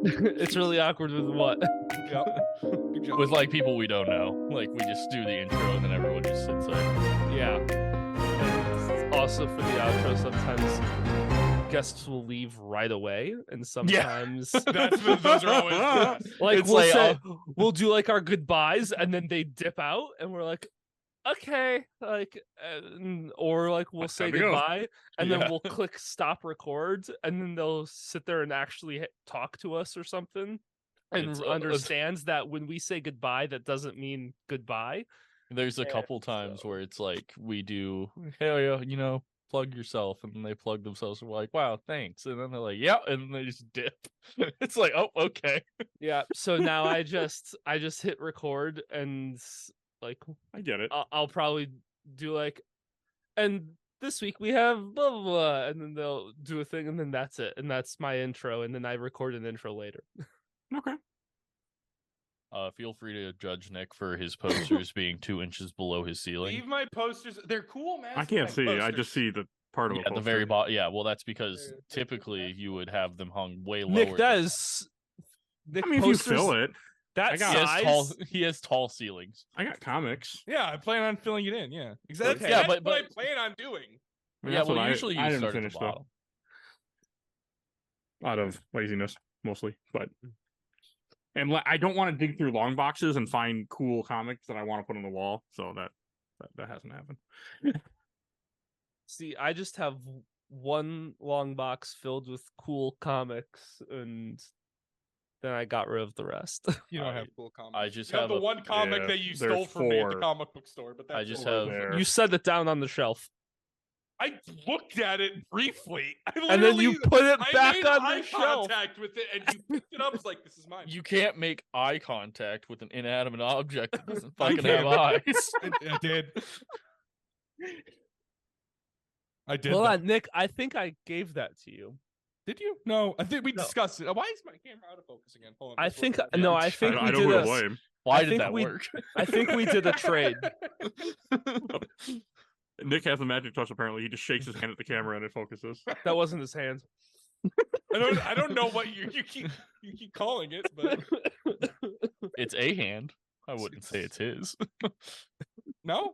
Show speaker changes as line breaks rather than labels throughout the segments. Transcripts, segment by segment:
It's really awkward with what?
Yep. Good job.
With like people we don't know. Like we just do the intro and then everyone just sits there.
Yeah. And also for the outro, sometimes guests will leave right away, and sometimes
Those are always
like
It's
we'll
like,
say we'll do like our goodbyes, and then they dip out, and we're like, okay, like, or like we'll say
time to go.
goodbye, and then
Yeah.
we'll click stop record, and then they'll sit there and actually talk to us or something, and
It's,
understands that when we say goodbye, that doesn't mean goodbye.
There's a couple times where it's like we do, hey, you know, plug yourself, and then they plug themselves, and we're like, wow, thanks, and then they're like, yeah, and then they just dip. It's like, oh, okay.
Yeah. So now I just hit record, and like
I get it.
I'll probably do like, and this week we have blah blah blah, and then they'll do a thing, and then that's it, and that's my intro, and then I record an intro later.
Okay.
Feel free to judge Nick for his posters being 2 inches below his ceiling.
Leave my posters. They're cool, man.
I can't see. I just see the part of
Yeah,
a
the
poster.
very bottom. Yeah, well, that's because typically you would have them hung way lower.
Nick, that is. Nick
I mean, if you
posters,
fill it,
that
I got-
size.
He has tall ceilings.
I got comics.
Yeah, I plan on filling it in. Yeah, exactly.
Okay.
Yeah,
That's
but
what I plan on doing.
I mean,
Yeah,
that's
well,
what
usually
I
you
didn't
start at
finish
the
though,
bottom.
out of laziness mostly. But I don't want to dig through long boxes and find cool comics that I want to put on the wall. So that hasn't happened.
See, I just have one long box filled with cool comics, and then I got rid of the rest.
You don't
I-
have cool comics.
I just
you have
have
the
a-
one comic
Yeah,
that you
there's
stole from me at the
4.
comic book store, but that's
I just
all.
have-
There.
You set it down on the shelf,
I looked at it briefly.
and then you put it
I
back
made
on
eye
the shelf.
contact with it, and you picked it up. It's like, this is mine.
You can't make eye contact with an inanimate object that doesn't
I
fucking have
can't.
eyes.
I did. I did.
Hold
though.
on, Nick. I think I gave that to you.
Did you? No, I think we
No.
discussed it. Why is my camera out of focus again? Hold on.
I
let's
think
look at
no.
it.
I think
I
we
know who to
did a.
blame.
Why
I
did
think
that
we-
work?
I think we did a trade.
Nick has the magic touch. Apparently, he just shakes his hand at the camera and it focuses.
That wasn't his hand.
I don't know what you keep calling it, but
It's a hand. I wouldn't say it's his.
no.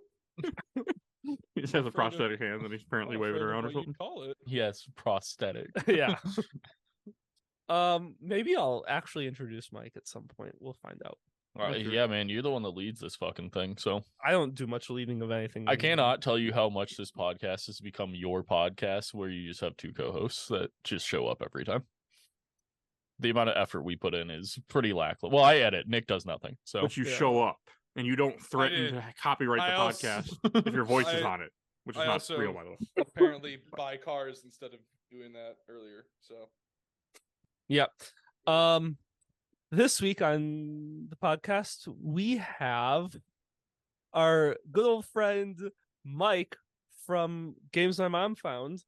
He just has a
Afraid of-
prosthetic hand and he's apparently
I'm
waving
afraid of
around or
what you'd
something.
Call it.
Yes, prosthetic.
Yeah. Maybe I'll actually introduce Mike at some point. We'll find out.
Yeah, man, you're the one that leads this fucking thing. So
I don't do much leading of anything.
I cannot tell you how much this podcast has become your podcast, where you just have 2 co-hosts that just show up every time. The amount of effort we put in is pretty lackluster. Well, I edit. Nick does nothing. So
But you
Yeah.
show up and you don't threaten
did.
to copyright the
I also-
podcast if your voice is
I-
on it, which is
I
not
also-
real, by the way.
Apparently, buy cars instead of doing that earlier. So
Yep. This week on the podcast, we have our good old friend Mike from Games My Mom Found.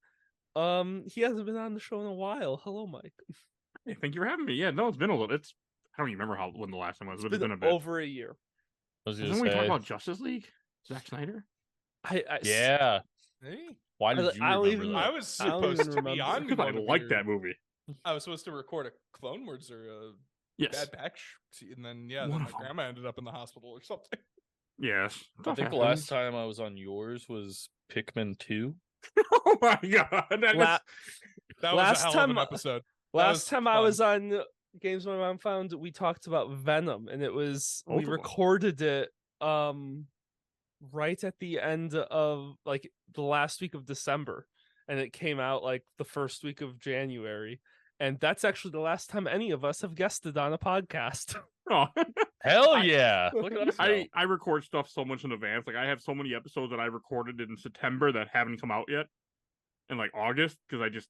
He hasn't been on the show in a while. Hello, Mike.
Hey, thank you for having me. Yeah, no, it's been a little. I don't even remember when the last time was, but it's been a bit.
over a year.
I was gonna
Didn't we talk
say,
about Justice League? Zack Snyder?
yeah.
hey,
Why did
I
you
don't
remember
even-
that?
I was
I don't
supposed
even
to be
remember.
on.
Because I
one of
like
your-
that movie.
I was supposed to record a Clone Wars or a
Yes.
Bad Batch, and then
One
then
of
my
'em.
grandma ended up in the hospital or something.
Yes.
I
Stuff
think the
happens.
last time I was on yours was Pikmin 2.
Oh my god. That
La-
is-
That
Last
was a hell of an
time-
episode.
Last time I
fun.
was on Games My Mom Found, we talked about Venom, and it was
Both
we
of 'em.
recorded it right at the end of like the last week of December, and it came out like the first week of January. And that's actually the last time any of us have guested on a podcast.
Oh.
Hell yeah! Look at us now.
I record stuff so much in advance. Like I have so many episodes that I recorded in September that haven't come out yet, in like August, because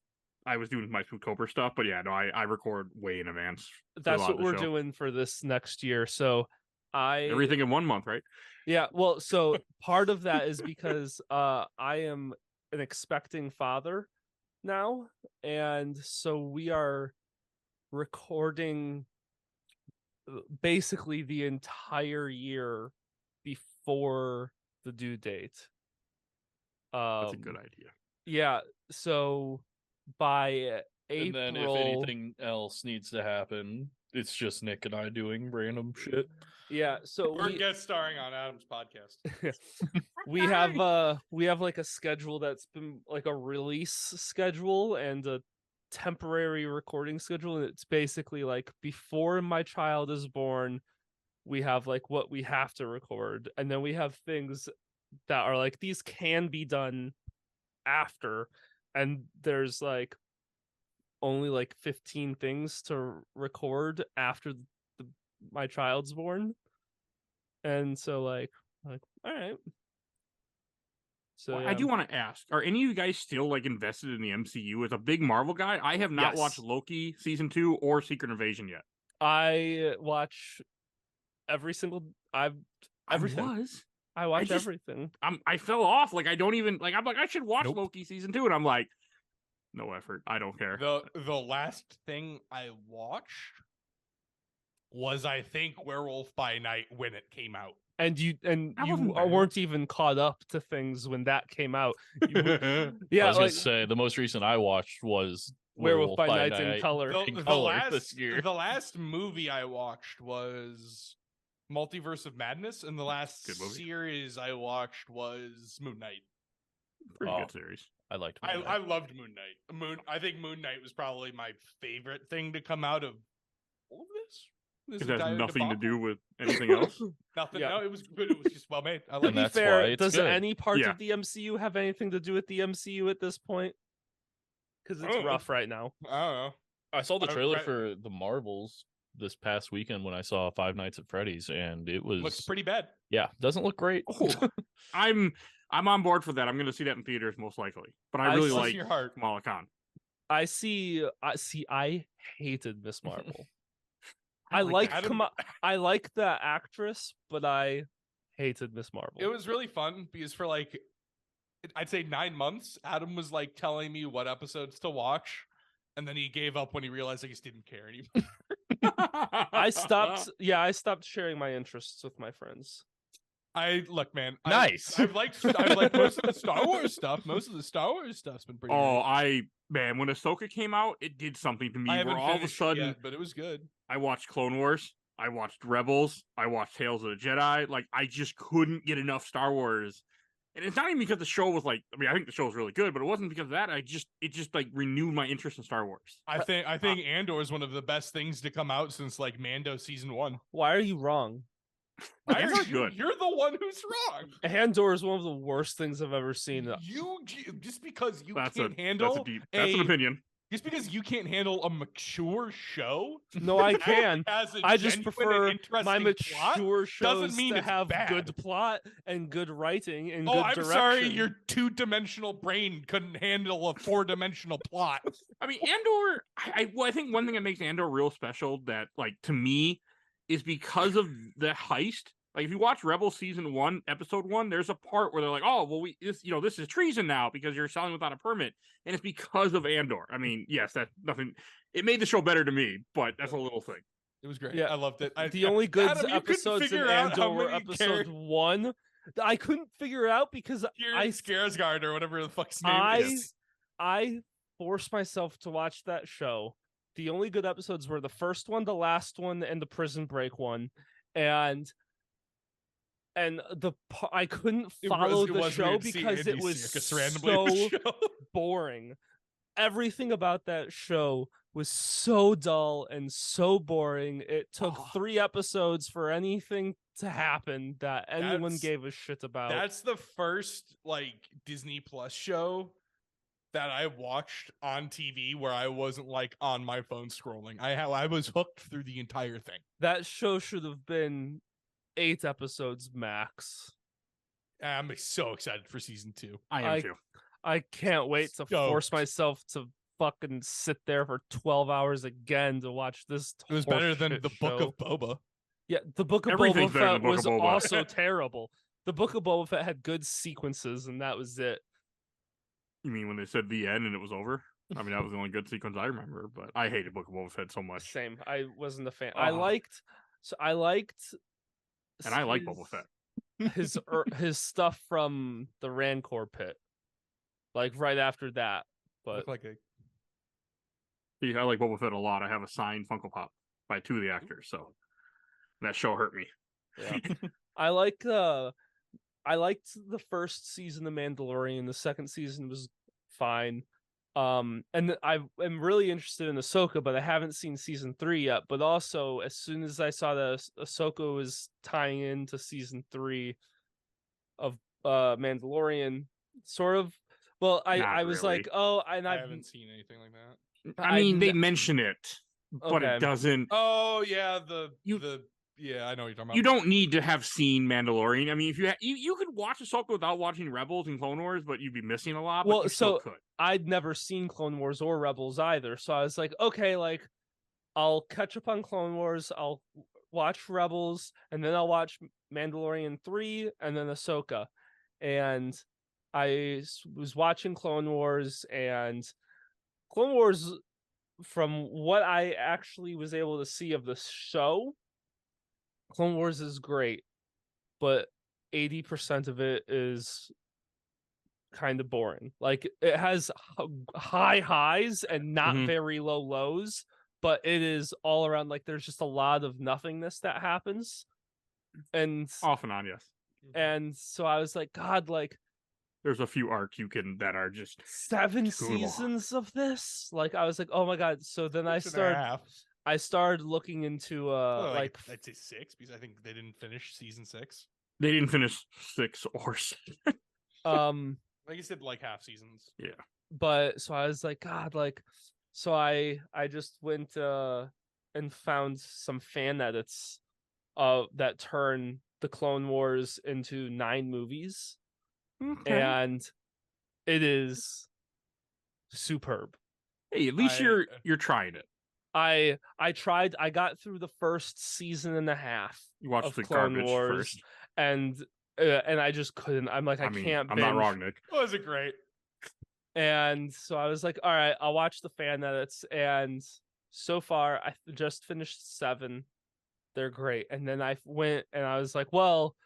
I was doing my Spooktober stuff. But yeah, no, I record way in advance. for a
That's
lot
what
of the
we're
show.
doing for this next year. So
Everything in 1 month, right?
Yeah, well, so part of that is because I am an expecting father now, and so we are recording basically the entire year before the due date.
That's a good idea.
Yeah, so by
And then if
April.
anything else needs to happen, it's just Nick and I doing random shit.
Yeah, so
We're guest starring on Adam's podcast.
we have like a schedule that's been like a release schedule and a temporary recording schedule, and it's basically like before my child is born, we have like what we have to record, and then we have things that are like these can be done after, and there's like only like 15 things to record after my child's born. And so like all right. So
Well, I do want to ask: are any of you guys still like invested in the MCU? As a big Marvel guy, I have not watched
Yes.
Loki season 2 or Secret Invasion yet.
I watch every single everything. I watch
just-
everything.
I fell off. Like I don't even like. I'm like I should watch
Nope.
Loki season 2, and I'm like, no effort. I don't care.
The last thing I watched was, I think, Werewolf by Night when it came out.
And you
That wasn't bad.
weren't even caught up to things when that came out.
I
Yeah,
was
like
gonna say the most recent I watched was
Werewolf by Night in color.
The,
in
the
color
last
this year.
the last movie I watched was Multiverse of Madness, and the last
Good movie.
series I watched was Moon Knight.
Pretty
Oh.
good series.
I liked.
I
Moon Knight.
loved Moon Knight. I think Moon Knight was probably my favorite thing to come out of all of this.
It has
entire
nothing to
debacle.
do with anything else.
Nothing.
Yeah.
No, it was good. It was just well made. I
To
like
be
that's
fair,
why it's
does
good.
any part
Yeah.
of the MCU have anything to do with the MCU at this point? Because it's
Oh.
rough right now.
I don't know.
I saw the
I-
trailer
I-
for the Marvels this past weekend when I saw Five Nights at Freddy's, and it was
Looks pretty bad.
yeah, doesn't look great.
Oh, I'm on board for that. I'm going to see that in theaters most likely. But I
I
really
see-
Bless
like
your heart.
Kamala Khan.
I hated Miss Marvel. I
like
like
Adam-
I like the actress, but I hated Miss Marvel.
It was really fun because for like, I'd say 9 months, Adam was like telling me what episodes to watch, and then he gave up when he realized I just didn't care anymore.
I stopped sharing my interests with my friends.
Look, man.
Nice.
I've liked most of the Star Wars stuff. Most of the Star Wars stuff's been pretty.
Oh,
good.
man, when Ahsoka came out, it did something to me.
I
Where
haven't
all of a
finished it
sudden,
yet, but it was good.
I watched Clone Wars, I watched Rebels, I watched Tales of the Jedi. Like I just couldn't get enough Star Wars. And it's not even because the show was like, I mean, I think the show was really good, but it wasn't because of that. It just like renewed my interest in Star Wars.
I think Andor is one of the best things to come out since like Mando season 1.
Why are you wrong?
Why are
Andor's
you?
good.
You're the one who's wrong.
Andor is one of the worst things I've ever seen.
You just because you
That's
can't
that's
handle
that's an opinion.
just because you can't handle a mature show.
No, I
that
can.
has a
I just
genuine and
prefer my
interesting plot,
mature shows
doesn't mean
to
it's
have
bad.
good plot and good writing and
Oh,
good
I'm
direction.
sorry, your two-dimensional brain couldn't handle a four-dimensional plot.
I mean, Andor. I think one thing that makes Andor real special that, like, to me, is because of the heist. Like, if you watch Rebels season 1, episode 1, there's a part where they're like, "Oh, well, this is treason now because you're selling without a permit," and it's because of Andor. I mean, yes, that's nothing. It made the show better to me, but that's a little thing.
It was great.
Yeah,
I loved it.
The only good
Adam, you couldn't
episodes in
figure out how
Andor were
many
episode 1. I couldn't figure it out because I
Skarsgård or whatever the fuck his name
I
is.
I forced myself to watch that show. The only good episodes were the first one, the last one, and the Prison Break one, and I couldn't follow the show because it was so boring. Everything about that show was so dull and so boring. It took 3 episodes for anything to happen that anyone
That's-
gave a shit about.
That's the first like Disney Plus show that I watched on TV where I wasn't like on my phone scrolling. I was hooked through the entire thing.
That show should have been 8 episodes max.
I'm so excited for season 2.
I am
I-
too.
I can't wait to force
Stoked.
myself to fucking sit there for 12 hours again to watch this.
It was better than
horseshit
the Book
show.
of Boba.
Yeah, the Book of Boba
Everything's better than
Fett
the Book
was
of Boba.
also terrible. The Book of Boba Fett had good sequences, and that was it.
You mean when they said the end and it was over? I mean, that was the only good sequence I remember. But I hated Book of Boba Fett so much,
Same. I wasn't a fan. I
Oh.
liked.
and I like Boba Fett.
his stuff from the Rancor pit, like right after that. But
Looked like a
Yeah, I like Boba Fett a lot. I have a signed Funko Pop by 2 of the actors, so that show hurt me.
Yeah. I liked the first season of Mandalorian. The second season was fine. And I am really interested in Ahsoka, but I haven't seen season 3 yet. But also, as soon as I saw that Ahsoka was tying into season 3 of Mandalorian, sort of. Well,
Not
I was
really.
like, oh, and
I
I've
haven't seen anything like that.
I mean, they mention it, but
Okay.
it doesn't.
Oh yeah,
You-
yeah, I know what you're talking about.
You don't need to have seen Mandalorian. I mean, if you could watch Ahsoka without watching Rebels and Clone Wars, but you'd be missing a lot. But
Well,
you still
so
could.
I'd never seen Clone Wars or Rebels either, so I was like, okay, like I'll catch up on Clone Wars, I'll watch Rebels, and then I'll watch Mandalorian 3 and then Ahsoka. And was watching Clone Wars, and Clone Wars, from what I actually was able to see of the show, Clone Wars is great, but 80% of it is kind of boring. Like it has high highs and not
Mhm.
very low lows, but it is all around, like there's just a lot of nothingness that happens. And
Off and on, yes.
so I was like, God, like
There's a few arcs that are just
7
long.
seasons of this. Like I was like, oh my God. So then
6.5.
I started looking into
Well,
like
I'd say 6 because I think they didn't finish season 6.
They didn't finish 6 or 7.
Like you said, like half seasons.
but so I was like, God, like, so I just went and found some fan edits that turn the Clone Wars into 9 movies, and it is superb.
Hey, at least
I-
you're trying it.
I tried. I got through the first season and a half
You watched
of
the
Clone
garbage
Wars,
first.
and I just couldn't. I'm like, I
mean,
can't.
I'm not
binge.
wrong, Nick.
Was it great?
And so I was like, all right, I'll watch the fan edits. And so far, I just finished 7. They're great. And then I went and I was like, well,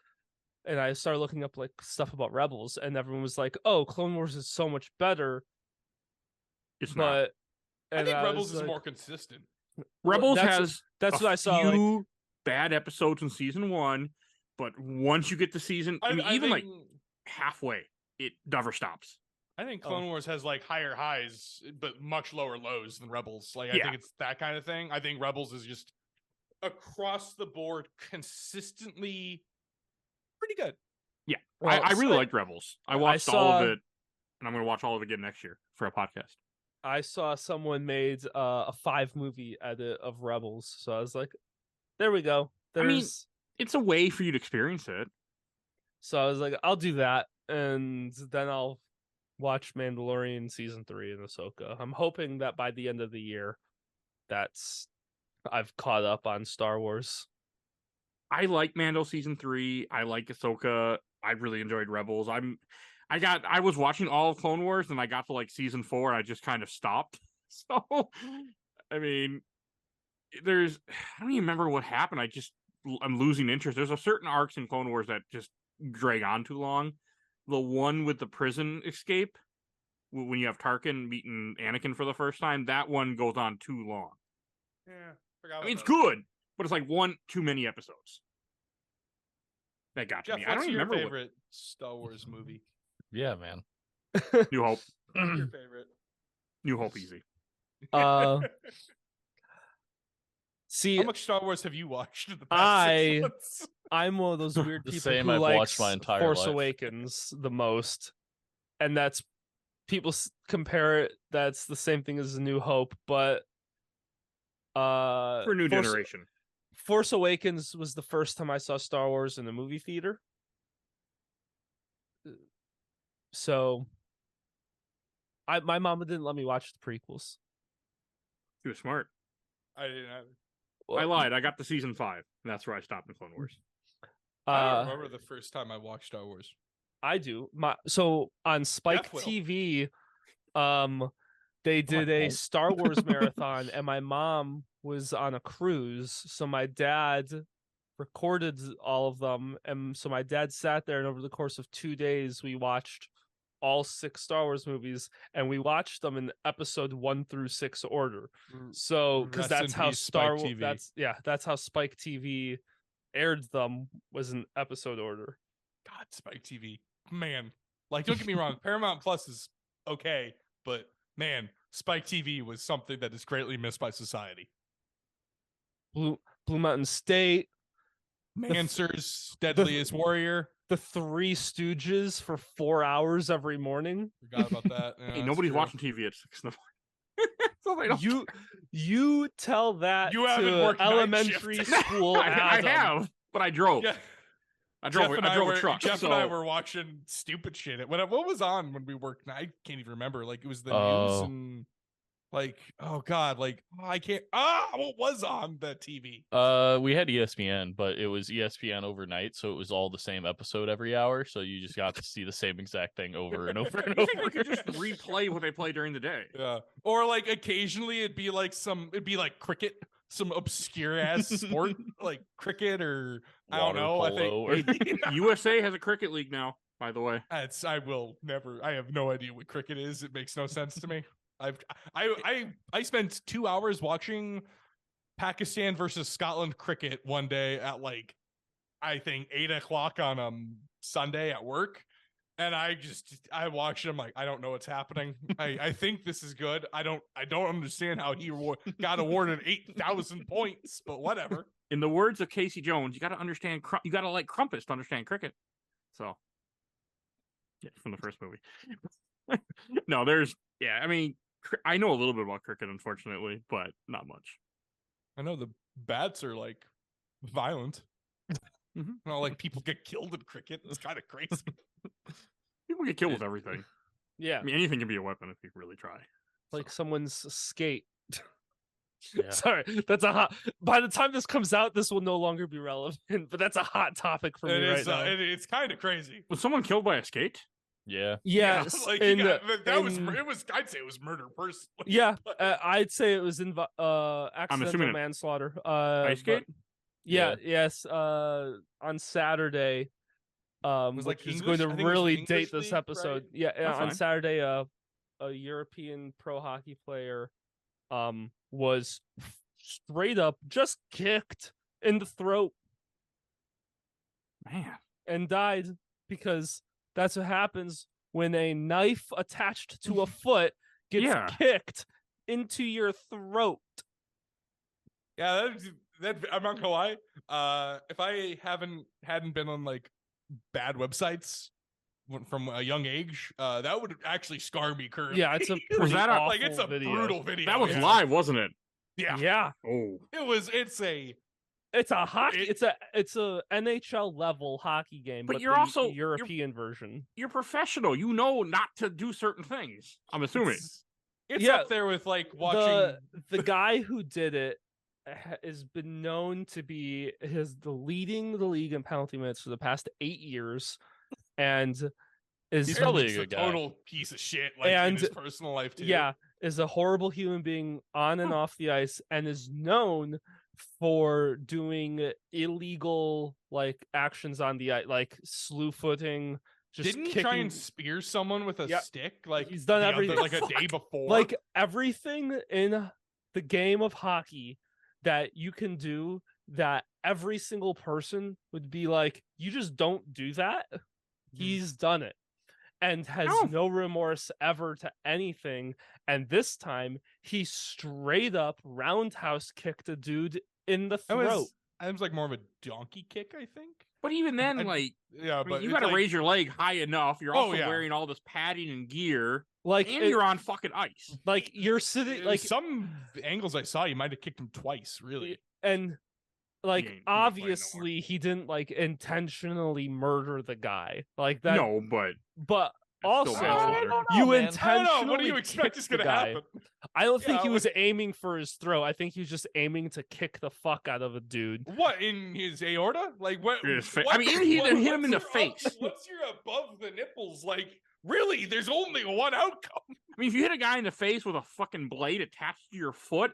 and I started looking up like stuff about Rebels, and everyone was like, oh, Clone Wars is so much better.
It's not.
But
I
and
think
I
Rebels
was
is
like,
more consistent.
Rebels
that's-
has
that's
a
what I saw. Like,
few bad episodes in season 1, but once you get to season, I mean, even like
think,
halfway, it never stops.
I think
Oh.
Clone Wars has like higher highs but much lower lows than Rebels. Like I
Yeah.
think it's that kind of thing. I think Rebels is just across the board consistently pretty good.
Yeah,
Well,
I really
so-
liked Rebels. I
I
watched all
saw-
of it, and I'm going to watch all of it again next year for a podcast.
I saw someone made a 5-movie edit of Rebels, so I was like, there we go.
I mean-
There's
It's a way for you to experience it.
So I was like, I'll do that, and then I'll watch Mandalorian season 3 and Ahsoka. I'm hoping that by the end of the year, I've caught up on Star Wars.
I like Mando season 3. I like Ahsoka. I really enjoyed Rebels. I was watching all of Clone Wars, and I got to like season 4, and I just kind of stopped. So, I mean, I don't even remember what happened. I'm losing interest. There's a certain arcs in Clone Wars that just drag on too long. The one with the prison escape, when you have Tarkin meeting Anakin for the first time, that one goes on too long.
Yeah, forgot.
I mean, it's good, but it's like one too many episodes. That got to
Jeff,
me. I don't
what's
even
your
remember
favorite Star Wars movie?
Yeah, man.
what New Hope.
Your favorite?
New Hope easy.
See,
How much Star Wars have you watched in the past
I-
6 months?
I'm one of those weird
The
people
same
who
I've
likes
watched my entire
Force
life.
Awakens the most, and that's people compare it. That's the same thing as A New Hope, but
For a new generation.
Force Awakens was the first time I saw Star Wars in a movie theater. So my mama didn't let me watch the prequels.
She was smart.
I didn't have.
I lied. I got to season 5, and that's where I stopped in Clone Wars.
I don't remember the first time I watched Star Wars.
I do. So on Spike
will.
TV, they did a
won't.
Star Wars marathon, and my mom was on a cruise, so my dad recorded all of them, and so my dad sat there, and over the course of 2 days, we watched all 6 Star Wars movies, and we watched them in episode 1 through 6 order. So because
Rest in
that's how
peace,
Star
Spike
Wars
TV.
that's how Spike TV aired them, was in episode order.
God, Spike TV, man. Like, don't get me wrong, Paramount Plus is okay, but man, Spike TV was something that is greatly missed by society.
Blue Mountain State,
Mansers, Deadliest Warrior.
the Three Stooges for 4 hours every morning.
Forgot about that. Yeah,
Hey,
that's
nobody's
true.
watching TV at 6 in the morning. So they don't
You tell that
You haven't
to
worked night
elementary
shift.
school
I
Adam.
have, but I drove.
Yeah.
I drove a truck.
Jeff
so...
and I were watching stupid shit. What was on when we worked? I can't even remember. Like, it was the news
Oh.
and like, oh god, like, I can't. What was on the TV?
We had ESPN, but it was ESPN overnight, so it was all the same episode every hour. So you just got to see the same exact thing over and over and
You think
over.
they could just replay what they play during the day?
Yeah, or like occasionally it'd be like cricket, some obscure ass sport like cricket or I don't
Water
know. I
polo
think
or-
USA has a cricket league now, by the way.
I will never. I have no idea what cricket is. It makes no sense to me. I spent 2 hours watching Pakistan versus Scotland cricket one day at like I think 8 o'clock on Sunday at work, and I watched him like I don't know what's happening. I think this is good. I don't understand how he got awarded 8,000 points, but whatever.
In the words of Casey Jones, you got to understand. You got to like crumpets to understand cricket. So, yeah, from the first movie. No, I mean, I know a little bit about cricket, unfortunately, but not much.
I know the bats are like violent. You know, like people get killed in cricket. It's kind of crazy.
People get killed with everything.
Yeah,
I mean, anything can be a weapon if you really try.
like someone's skate.
Yeah.
Sorry, that's a hot. By the time this comes out, this will no longer be relevant. But that's a hot topic for me
It
right
is.
now.
It's kind of crazy.
Was someone killed by a skate?
Yeah.
Yes,
like
in-
that was
in-
it was. I'd say it was murder personally.
Yeah, I'd say it was accidental
assuming it-
manslaughter.
Ice skate?
but- Yeah,
Yeah.
yes. On Saturday,
was like
which is
English-
going
I
to
think it was
really
English
date this
league,
episode.
right?
Yeah,
That's
on
fine.
Saturday, a European pro hockey player, was straight up just kicked in the throat
Man,
and died because that's what happens when a knife attached to a foot gets
Yeah.
kicked into your throat.
Yeah, that I'm not gonna lie. If I hadn't been on like bad websites from a young age, that would actually scar me currently.
Yeah, it's a
Was
pretty
that a-
awful
like it's a
video.
brutal video.
that was
yeah.
live, wasn't it?
Yeah,
Yeah,
Oh,
it's a
it's a hockey.
It-
It's a NHL level hockey game,
But
but
you're
the
also-
European version.
you're professional. You know not to do certain things. I'm assuming.
it's
Yeah,
up there with like watching.
The guy who did it has been known to be leading the league in penalty minutes for the past 8 years, and is
He's probably a
just
good guy.
total piece of shit. Like in
And-
his personal life too.
yeah, is a horrible human being on and off the ice, and is known for doing illegal like actions on the ice, like slew footing. Just
didn't he
kicking,
try and spear someone with a
Yeah.
stick. Like
He's done
the
everything.
like a day before.
like everything in the game of hockey that you can do that every single person would be like, you just don't do that. He's done it and has
Oh.
no remorse ever to anything. And this time he straight up roundhouse kicked a dude in the
That
throat.
was like more of a donkey kick, I think.
But even then,
I-
like,
Yeah,
I mean,
but
you
it's
got to
like-
raise your leg high enough. You're
Oh,
also
yeah.
wearing all this padding and gear,
Like
and
it-
you're on fucking ice.
like you're sitting like
some angles I saw, you might have kicked him twice. Really,
and like
ain't playing no more.
obviously he didn't like intentionally murder the guy like that.
No, but
But
it's
also
still manslaughter.
you
man.
intentionally
I don't know. What do you expect
kicked
is
the
going to
guy.
happen?
I don't think
Yeah,
he was aiming for his throat. I think he was just aiming to kick the fuck out of a dude.
What in his aorta? Like what?
In his fa-
what-
I mean, he
what-
hit him in the
what's your
face.
What's your above the nipples? Like really? There's only one outcome.
I mean, if you hit a guy in the face with a fucking blade attached to your foot,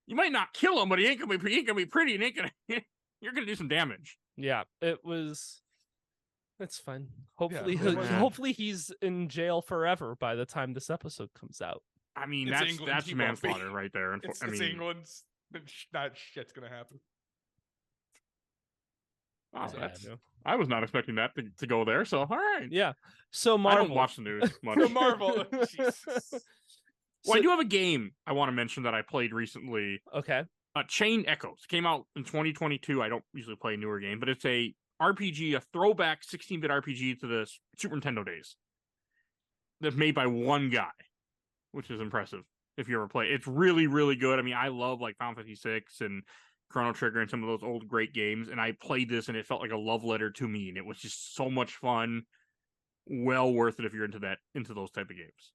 you might not kill him, but he ain't gonna be pretty. And ain't gonna you're gonna do some damage.
Yeah, it was That's fine. Hopefully,
yeah.
hopefully he's in jail forever by the time this episode comes out.
I mean,
It's
that's
England,
that's
he won't be.
manslaughter right there.
It's
I mean,
England's not shit's gonna happen.
wow,
Yeah,
that's,
no.
I was not expecting that to go there. So all right.
Yeah. So
I
Marvel.
don't watch the news much.
For Marvel, Jesus.
Well, I do have a game I want to mention that I played recently.
Okay.
Chain Echoes came out in 2022. I don't usually play a newer game, but it's a RPG, a throwback 16-bit RPG to the Super Nintendo days. That's made by one guy, which is impressive. If you ever play, it's really, really good. I mean, I love like Final Fantasy VI and Chrono Trigger and some of those old great games, and I played this and it felt like a love letter to me, and it was just so much fun. Well worth it if you're into those type of games.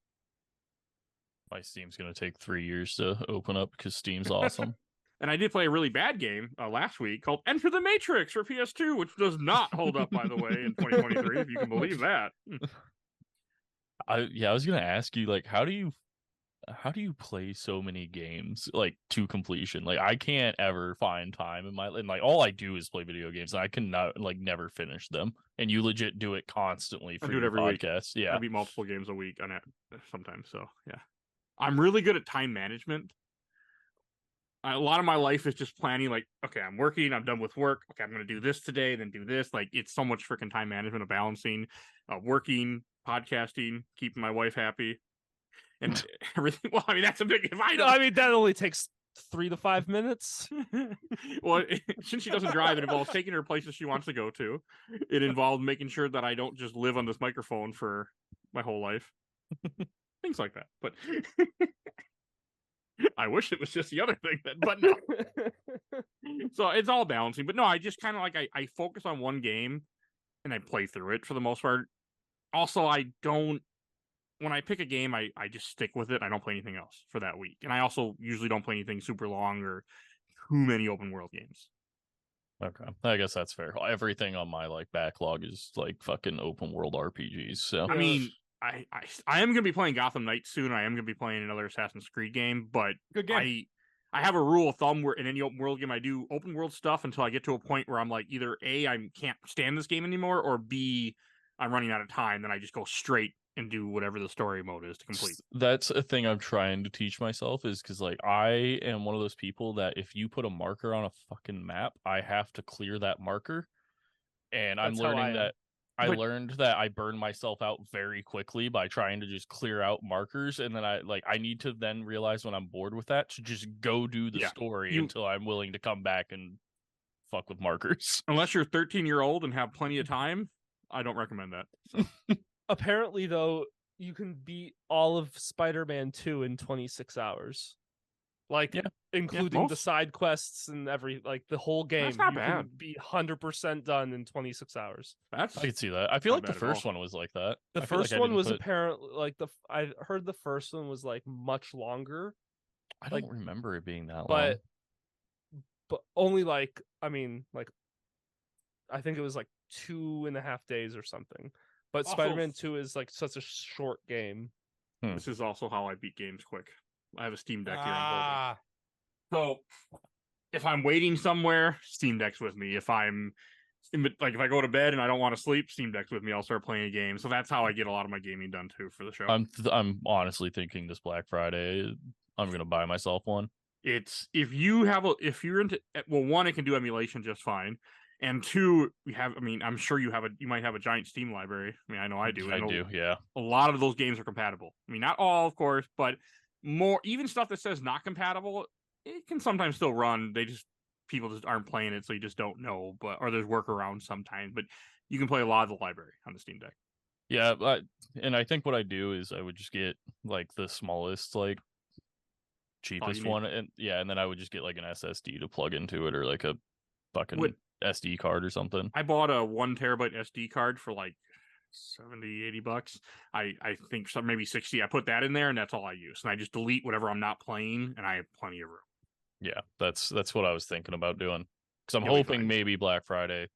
My Steam's gonna take 3 years to open up because Steam's awesome.
And I did play a really bad game last week called Enter the Matrix for PS2, which does not hold up, by the way, in 2023, if you can believe that.
I was gonna ask you, like, how do you play so many games like to completion? Like, I can't ever find time in like all I do is play video games, and I cannot like never finish them. And you legit do it constantly
I
for
do it
your
every week.
podcast.
I
Yeah,
beat multiple games a week on it sometimes, so yeah. I'm really good at time management. A lot of my life is just planning, like, okay, I'm working, I'm done with work. Okay, I'm going to do this today, then do this. Like, it's so much freaking time management of balancing, working, podcasting, keeping my wife happy, and everything. Well, I mean, that's a big. If I
No,
don't,
I mean that only takes 3 to 5 minutes.
well, since she doesn't drive, it involves taking her places she wants to go to. It involves making sure that I don't just live on this microphone for my whole life. Things like that. But I wish it was just the other thing, but no. So it's all balancing. But no, I just kind of like I focus on one game and I play through it for the most part. Also, I don't. When I pick a game, I just stick with it. I don't play anything else for that week. And I also usually don't play anything super long or too many open world games.
okay, I guess that's fair. Everything on my like backlog is like fucking open world RPGs. So
I mean, I am going to be playing Gotham Knights soon. I am going to be playing another Assassin's Creed game, but
Good game.
I have a rule of thumb where in any open world game I do open world stuff until I get to a point where I'm like either A, I can't stand this game anymore, or B, I'm running out of time. Then I just go straight and do whatever the story mode is to complete.
That's a thing I'm trying to teach myself, is because like I am one of those people that if you put a marker on a fucking map, I have to clear that marker. And I'm
That's how I
learning
am.
that I
But-
learned that I burn myself out very quickly by trying to just clear out markers, and then I need to then realize when I'm bored with that to just go do the
Yeah,
story
you-
until I'm willing to come back and fuck with markers.
Unless you're 13-year-old and have plenty of time, I don't recommend that. So.
Apparently, though, you can beat all of Spider-Man 2 in 26 hours. Like,
Yeah.
including the
most-
side quests and the whole game.
That's not
you can
bad.
be 100% done in 26 hours.
That's
I could see that. I feel
Not
like the
bad at all.
first one was like that.
The
I feel like
first
I
one
didn't
was
put-
apparently like I heard the first one was like much longer,
I don't
like-
remember it being that long.
but only like I mean like I think it was like 2.5 days or something. But
Also-
Spider-Man 2 is like such a short game.
This is also how I beat games quick. I have a Steam Deck here. I'm holding.
Ah,
So if I'm waiting somewhere, Steam Deck's with me. If I'm if I go to bed and I don't want to sleep, Steam Deck's with me. I'll start playing a game. So that's how I get a lot of my gaming done too for the show.
I'm honestly thinking this Black Friday I'm gonna buy myself one.
It's if you're into, well, one, it can do emulation just fine, and two, I'm sure you might have a giant Steam library. I mean, I know I do.
I
and
do, yeah.
A lot of those games are compatible. I mean, not all, of course, but more, even stuff that says not compatible, it can sometimes still run. People just aren't playing it, so you just don't know. Or there's workarounds sometimes, but you can play a lot of the library on the Steam Deck.
Yeah, and I think what I do is I would just get like the smallest, like cheapest
need.
one, and then I would just get like an SSD to plug into it, or like a fucking
Would-
SD card or something.
I bought a 1 terabyte SD card for like $70-$80. I think maybe 60. I put that in there, and that's all I use. And I just delete whatever I'm not playing, and I have plenty of room.
Yeah, that's what I was thinking about doing, because I'm
You'll be
hoping
fine.
maybe Black Friday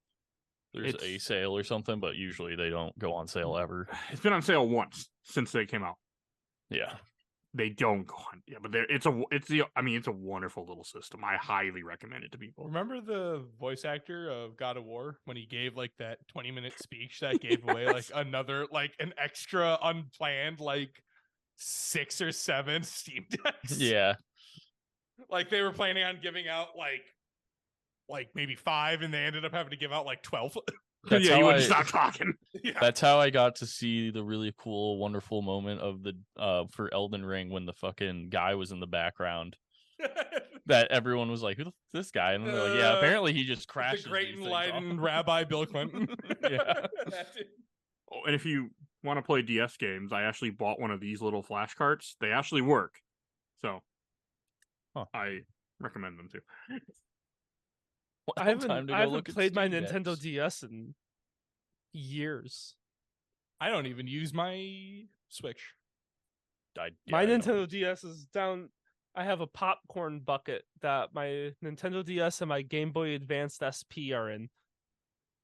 there's a
It's-
sale or something, but usually they don't go on sale ever.
It's been on sale once since they came out.
Yeah,
They don't go on. Yeah, but it's a wonderful little system. I highly recommend it to people.
Remember the voice actor of God of War when he gave like that 20-minute speech that gave away like another like an extra unplanned like 6 or 7 Steam decks?
Yeah.
Like they were planning on giving out like maybe 5 and they ended up having to give out like 12.
That's
yeah,
how
you wouldn't
I-
stop talking.
Yeah.
That's how I got to see the really cool, wonderful moment of the for Elden Ring when the fucking guy was in the background. That everyone was like, "Who this guy?" And they're like, "Yeah, apparently he just crashes."
The great
these things off."
enlightened Rabbi Bill Clinton.
Yeah.
Oh, and if you want to play DS games, I actually bought one of these little flash carts. They actually work, so I recommend them too.
I haven't played my Nintendo DS in years.
I don't even use my Switch.
My Nintendo DS is down. I have a popcorn bucket that my Nintendo DS and my Game Boy Advanced SP are in.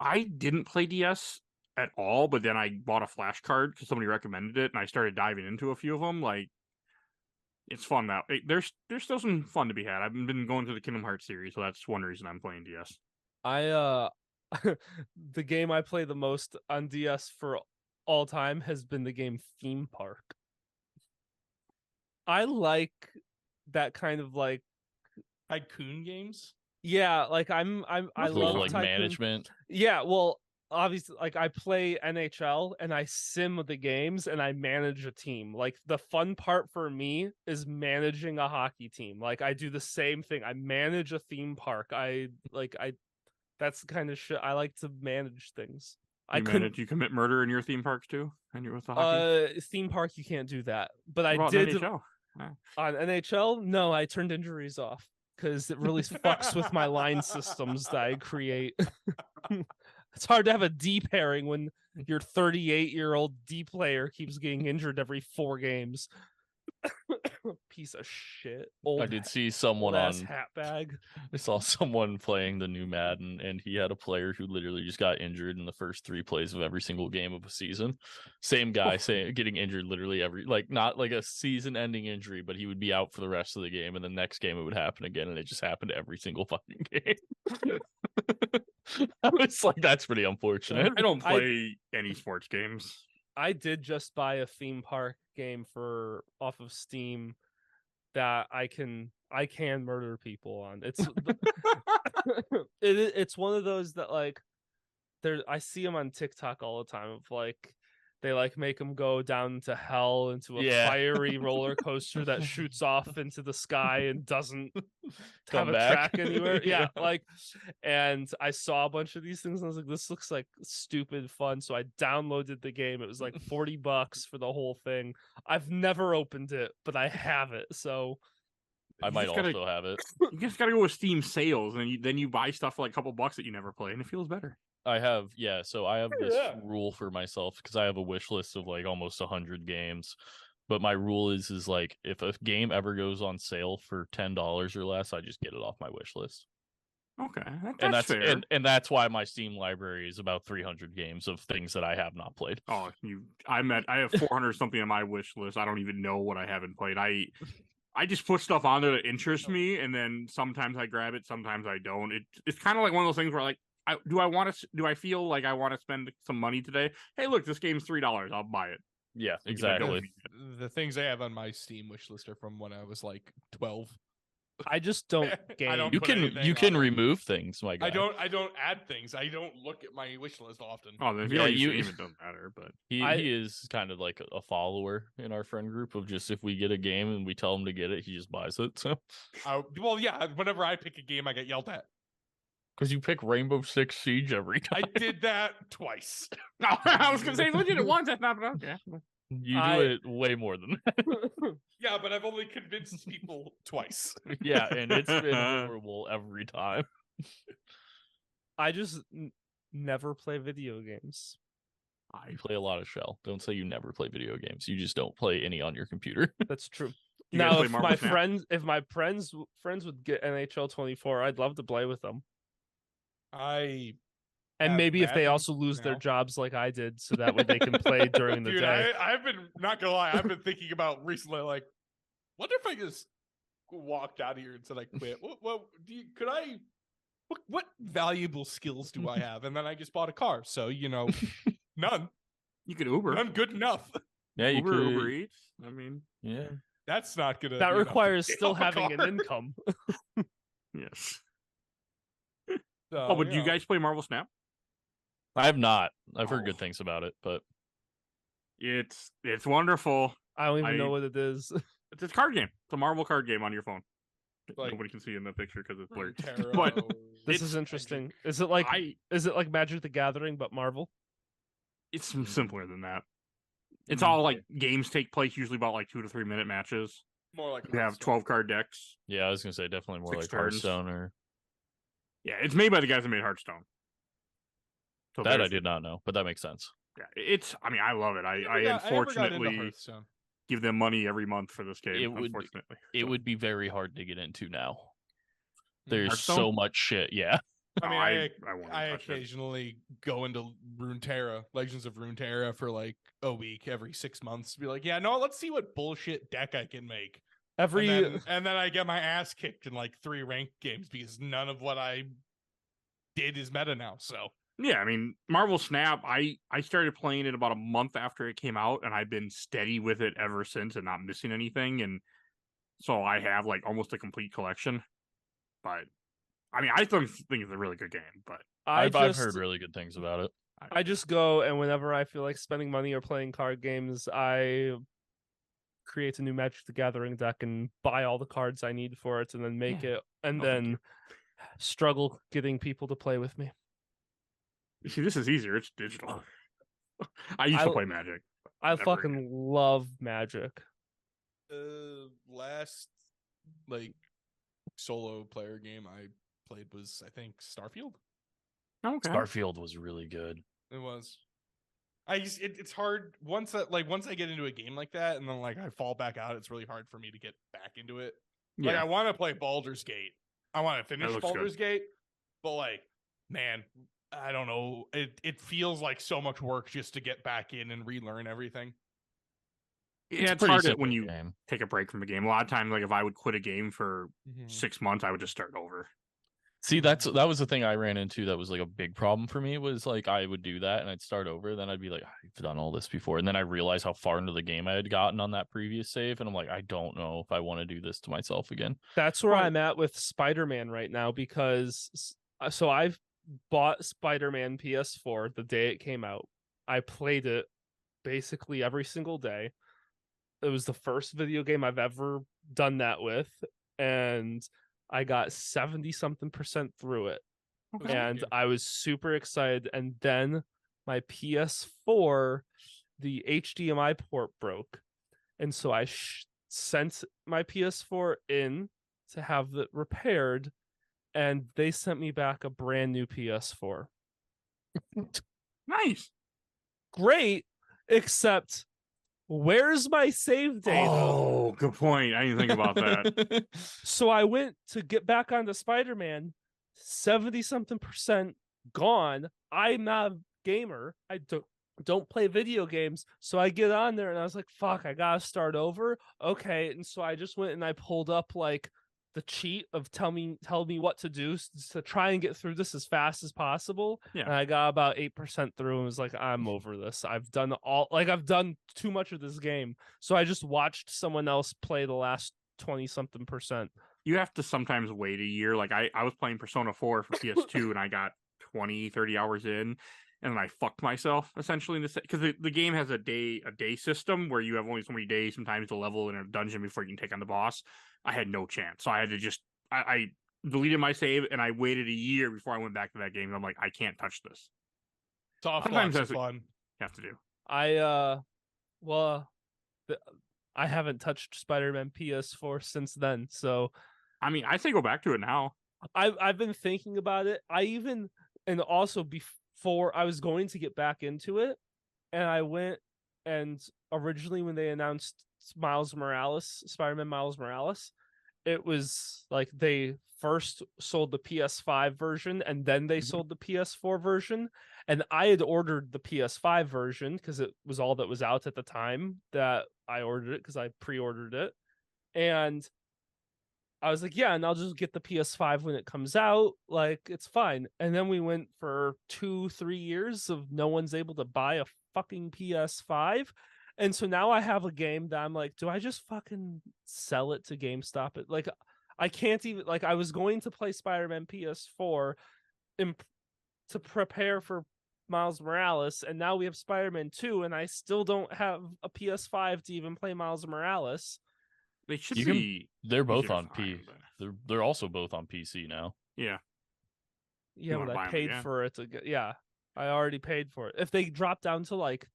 I didn't play DS at all, but then I bought a flash card because somebody recommended it, and I started diving into a few of them. Like, it's fun now. There's still some fun to be had. I've been going through the Kingdom Hearts series, so that's one reason I'm playing DS.
The game I play the most on DS for all time has been the game Theme Park. I like that kind of like
Tycoon games.
yeah, like I love
like
Tycoon.
management.
Yeah, well, obviously, like I play NHL and I sim the games and I manage a team. Like the fun part for me is managing a hockey team. Like I do the same thing. I manage a theme park. That's the kind of shit I like to manage things.
You commit murder in your theme parks too, and you're with the hockey.
Theme park you can't do that. But I
What about
did
NHL?
on NHL. No, I turned injuries off because it really fucks with my line systems that I create. It's hard to have a D pairing when your 38-year-old D player keeps getting injured every 4 games. Piece of shit.
I did see someone on
hat bag.
I saw someone playing the new Madden, and he had a player who literally just got injured in the first 3 plays of every single game of a season. Same guy getting injured literally not like a season-ending injury, but he would be out for the rest of the game, and the next game it would happen again, and it just happened every single fucking game. I was like, that's pretty unfortunate.
I don't play any sports games.
I did just buy a theme park game off of Steam that I can murder people on. It's it's one of those that like I see them on TikTok all the time of like they like make them go down to hell into a fiery roller coaster that shoots off into the sky and doesn't have a track anywhere. Yeah, like, and I saw a bunch of these things and I was like, this looks like stupid fun. So I downloaded the game. It was like $40 for the whole thing. I've never opened it, but I have it. So
I might also have it.
You just gotta go with Steam sales, and then you buy stuff for like a couple bucks that you never play, and it feels better.
I have this rule for myself because I have a wish list of like almost 100 games. But my rule is like if a game ever goes on sale for $10 or less, I just get it off my wish list.
Okay, that's fair.
And that's why my Steam library is about 300 games of things that I have not played.
Oh, I have 400 something on my wish list. I don't even know what I haven't played. I just put stuff on there that interests me, and then sometimes I grab it, sometimes I don't. It's kind of like one of those things where like, do I feel like I want to spend some money today? Hey, look, this game's $3. I'll buy it.
Yeah, exactly.
The things I have on my Steam wish list are from when I was like 12.
I just don't game.
You can remove things, my guy.
I don't add things. I don't look at my wish list often.
Oh, then if you don't use Steam, it doesn't matter. But
he is kind of like a follower in our friend group of just if we get a game and we tell him to get it, he just buys it. So,
well, yeah. Whenever I pick a game, I get yelled at.
Because you pick Rainbow Six Siege every time.
I did that twice.
No, I was gonna say you did it once. That's not okay.
You do it way more than that.
Yeah, but I've only convinced people twice.
Yeah, and it's been horrible every time.
I just never play video games.
I play a lot of Shell. Don't say you never play video games. You just don't play any on your computer.
That's true.
You
now,
play
if
Marvel
my
Snap?
friends would get NHL 24, I'd love to play with them.
I
And
have
maybe if they
Madden
also lose their
now.
jobs like I did, so that way they can play during the
Dude,
day.
I've been not gonna lie. I've been thinking about recently, like wonder if I just walked out of here and said I quit. What valuable skills do I have? And then I just bought a car. So, none.
You could Uber.
None good enough.
Yeah, you could.
Uber Eats. I mean,
Yeah.
That's not gonna.
That
be enough to
requires
pay
still
off a
having an
car.
income.
yes.
So,
Oh, but do you guys play Marvel Snap?
I have not. I've heard
Oh.
good things about it, but
It's wonderful.
I don't even know
I-
what it is.
It's a card game. It's a Marvel card game on your phone.
Like-
Nobody can see in the picture because it's blurred.
Runeterra,
But
This
It's
is interesting.
Magic.
Is it like
I
Magic the Gathering but Marvel?
it's simpler than that. It's
Mm,
all like games take place usually about like 2 to 3 minute matches.
more like
You have
Hearthstone.
12 card decks.
yeah, I was gonna say definitely more
6
like
turns.
Hearthstone or
Yeah, it's made by the guys that made Hearthstone. So
that. I
there's-
did not know, but that makes sense.
Yeah, it's. I mean, I love it. I
never got into
unfortunately
Hearthstone.
give them money every month for this game.
It would-
Unfortunately,
It
So,
would be very hard to get into now. There's
Hearthstone?
so much shit. Yeah.
I mean,
I won't
I
touch it.
occasionally go into Runeterra, Legends of Runeterra, for like a week every 6 months. Be like, yeah, no, let's see what bullshit deck I can make.
Every
And then I get my ass kicked in like 3 ranked games because none of what I did is meta now. So
Yeah, I mean, Marvel Snap. I started playing it about a month after it came out, and I've been steady with it ever since, and not missing anything. And so I have like almost a complete collection. But I mean, I still think it's a really good game. But
I've
just
heard really good things about it.
I just go, and whenever I feel like spending money or playing card games, I create a new Magic the Gathering deck and buy all the cards I need for it, and then make it, and
No, thank
then struggle getting people to play with me.
you see, this is easier. It's digital. I used to
I-
play Magic.
I
Never
fucking love Magic.
last like solo player game I played was, I think, Starfield.
Okay.
Starfield was really good.
It was. It's hard once I get into a game like that and then like I fall back out. It's really hard for me to get back into it. Like,
Yeah.
I want to play Baldur's Gate. I want to finish
looks good.
Baldur's Gate, but like, man, I don't know. It feels like so much work just to get back in and relearn everything.
Yeah, it's
pretty
hard
simple
when you
game.
take a break from the game. A lot of times, like if I would quit a game for
Mm-hmm.
6 months, I would just start over.
See, that was the thing I ran into that was like a big problem for me, was like I would do that and I'd start over, then I'd be like, I've done all this before, and then I realized how far into the game I had gotten on that previous save, and I'm like, I don't know if I want to do this to myself again.
That's where
Well-
I'm at with Spider-Man right now, because so I've bought Spider-Man PS4 the day it came out. I played it basically every single day. It was the first video game I've ever done that with, and I got 70-something% through it.
Okay.
And
Yeah.
I was super excited. And then my PS4, the HDMI port broke, and so I sent my PS4 in to have it repaired, and they sent me back a brand new PS4.
Nice.
Great, except where's my save data?
Oh, good point. I didn't think about that.
So I went to get back onto Spider-Man, 70-something% gone. I'm not a gamer. I don't play video games. So I get on there and I was like, fuck, I gotta start over. Okay. And so I just went and I pulled up like the cheat of tell me what to do to try and get through this as fast as possible.
Yeah.
And I got about 8% through and was like, I'm over this. I've done too much of this game. So I just watched someone else play the last 20-something%.
You have to sometimes wait a year. Like I was playing Persona 4 for PS2 and I got 20, 30 hours in, and then I fucked myself essentially in this, because the game has a day system where you have only so many days sometimes to level in a dungeon before you can take on the boss. I had no chance. So I had to just I deleted my save and I waited a year before I went back to that game. I'm like, I can't touch this.
Soft
Sometimes
launch is
that's
fun.
You have to do.
I haven't touched Spider-Man PS4 since then, so
I mean, I say go back to it now.
I've been thinking about it. And also before I was going to get back into it, and I went, and originally when they announced Spider-Man Miles Morales, it was like they first sold the PS5 version and then they sold the PS4 version. And I had ordered the PS5 version because it was all that was out at the time that I ordered it, because I pre-ordered it. And I was like, yeah, and I'll just get the PS5 when it comes out. Like, it's fine. And then we went for 2-3 years of no one's able to buy a fucking PS5. And so now I have a game that I'm like, do I just fucking sell it to GameStop? Like, I can't even, like, I was going to play Spider-Man PS4 to prepare for Miles Morales, and now we have Spider-Man 2, and I still don't have a PS5 to even play Miles Morales.
They should
You can-
be.
They're both
easier to
on P.
find, but-
They're also both on PC now.
Yeah.
Yeah,
wanna
but
buy
I
'em
paid
again?
for it to get. Yeah, I already paid for it. If they drop down to like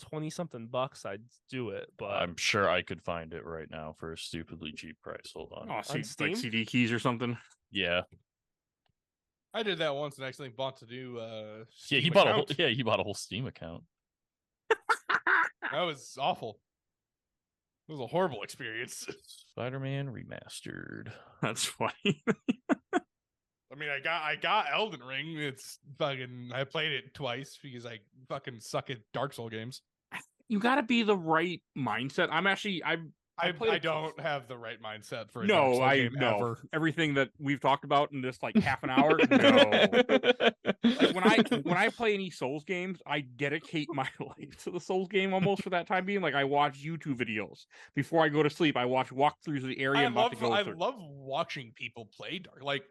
20-something bucks, I'd do it. But
I'm sure I could find it right now for a stupidly cheap price. Hold on.
Oh, see,
Steam?
like CD keys or something.
Yeah,
I did that once and accidentally bought to do
yeah.
Steam
He bought a whole.
account.
Yeah, he bought a whole Steam account.
That was awful. It was a horrible experience.
Spider-Man Remastered.
That's funny.
I mean, I got Elden Ring. It's fucking. I played it twice because I fucking suck at Dark Soul games.
You got to be the right mindset. I played
I
it-
don't have the right mindset for a Dark
No,
Soul
I
game
no.
ever.
Everything that we've talked about in this like half an hour. No. Like when I play any Souls games, I dedicate my life to the Souls game almost for that time being. Like I watch YouTube videos before I go to sleep. I watch walkthroughs of the area I'm about to go
I
through.
love watching people play Dark. Like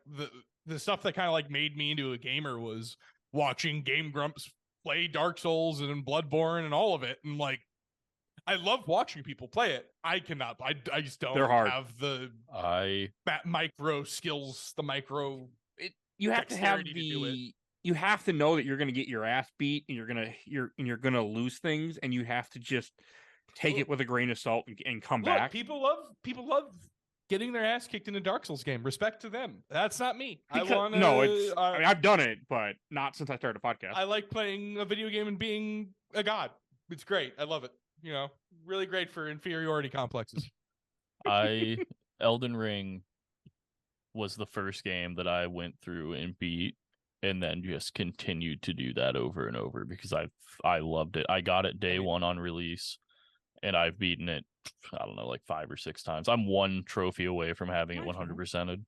the stuff that kind of like made me into a gamer was watching Game Grumps play Dark Souls and Bloodborne and all of it. And like, I love watching people play it. I cannot. I just don't
They're hard.
have the
I
micro skills. The micro.
You have to have
dexterity to do it.
you have to know that you're going to get your ass beat and you're going to lose things, and you have to just take it with a grain of salt and come
Look,
back.
people love getting their ass kicked in a Dark Souls game. Respect to them. That's not me.
No, it's I mean, I've done it, but not since I started a podcast.
I like playing a video game and being a god. It's great. I love it. You know, really great for inferiority complexes.
Elden Ring was the first game that I went through and beat, and then just continued to do that over and over because I loved it. I got it day one on release, and I've beaten it, I don't know, like 5 or 6 times. I'm one trophy away from having it
Nice, man.
100%ed.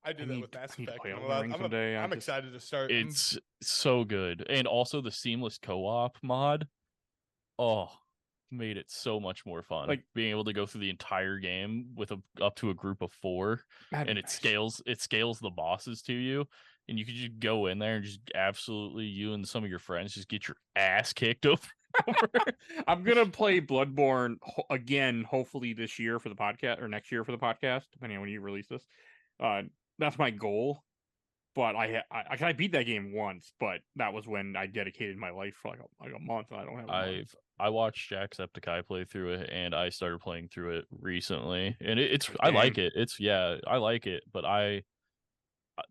I did
I
that
need-
with Mass
I need to
Effect.
play
I'm
Elden Ring someday.
I'm excited to start.
It's so good, and also the seamless co-op mod. Oh, made it so much more fun.
Like-
being able to go through the entire game with up to a group of 4,
That'd
and
be
it
nice.
scales the bosses to you, and you could just go in there and just absolutely, you and some of your friends, just get your ass kicked over.
I'm gonna play Bloodborne again, hopefully this year for the podcast or next year for the podcast, depending on when you release this. That's my goal. But I beat that game once, but that was when I dedicated my life for like a month, and I don't have.
I watched Jacksepticeye play through it, and I started playing through it recently, and it's I like it. I like it, but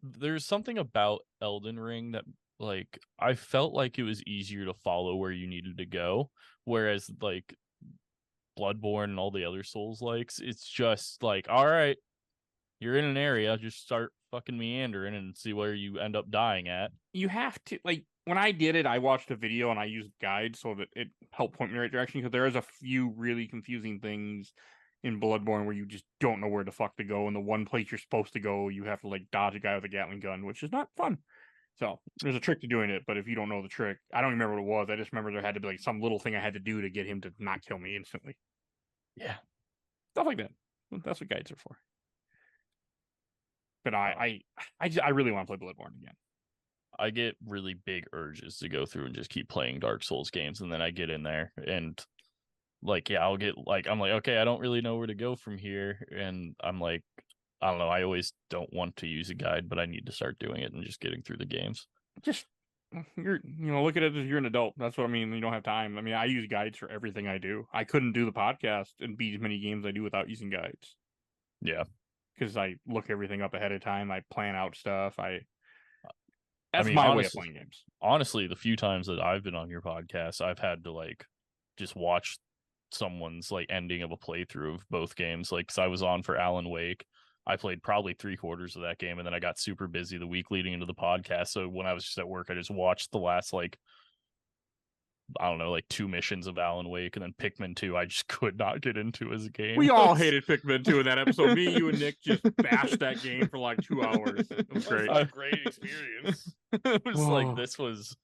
there's something about Elden Ring that, like, I felt like it was easier to follow where you needed to go, whereas like Bloodborne and all the other Souls likes, it's just like, all right, you're in an area, just start fucking meandering and see where you end up dying at.
You have to, like, when I did it, I watched a video and I used guides so that it helped point me in the right direction, because there is a few really confusing things in Bloodborne where you just don't know where the fuck to go, and the one place you're supposed to go, you have to like dodge a guy with a Gatling gun, which is not fun. So there's a trick to doing it, but if you don't know the trick, I don't remember what it was. I just remember there had to be like some little thing I had to do to get him to not kill me instantly.
Yeah.
Stuff like that. That's what guides are for. But I really want to play Bloodborne again.
I get really big urges to go through and just keep playing Dark Souls games, and then I get in there and like, yeah, I'll get like, I'm like, okay, I don't really know where to go from here, and I'm like, I don't know, I always don't want to use a guide, but I need to start doing it and just getting through the games.
Just look at it as you're an adult. That's what I mean. You don't have time. I mean, I use guides for everything I do. I couldn't do the podcast and beat as many games I do without using guides.
Yeah.
Because I look everything up ahead of time. I plan out stuff. That's
mean,
my way of
honestly-
playing games.
Honestly, the few times that I've been on your podcast, I've had to like just watch someone's like ending of a playthrough of both games. Like, 'cause I was on for Alan Wake. I played probably 3/4 of that game, and then I got super busy the week leading into the podcast. So when I was just at work, I just watched the last like I don't know, like 2 missions of Alan Wake, and then Pikmin 2 I just could not get into as a game.
We all hated Pikmin 2 in that episode. Me, you, and Nick just bashed that game for like 2 hours. It was great.
That's a great experience.
It was like
Oh.
this was,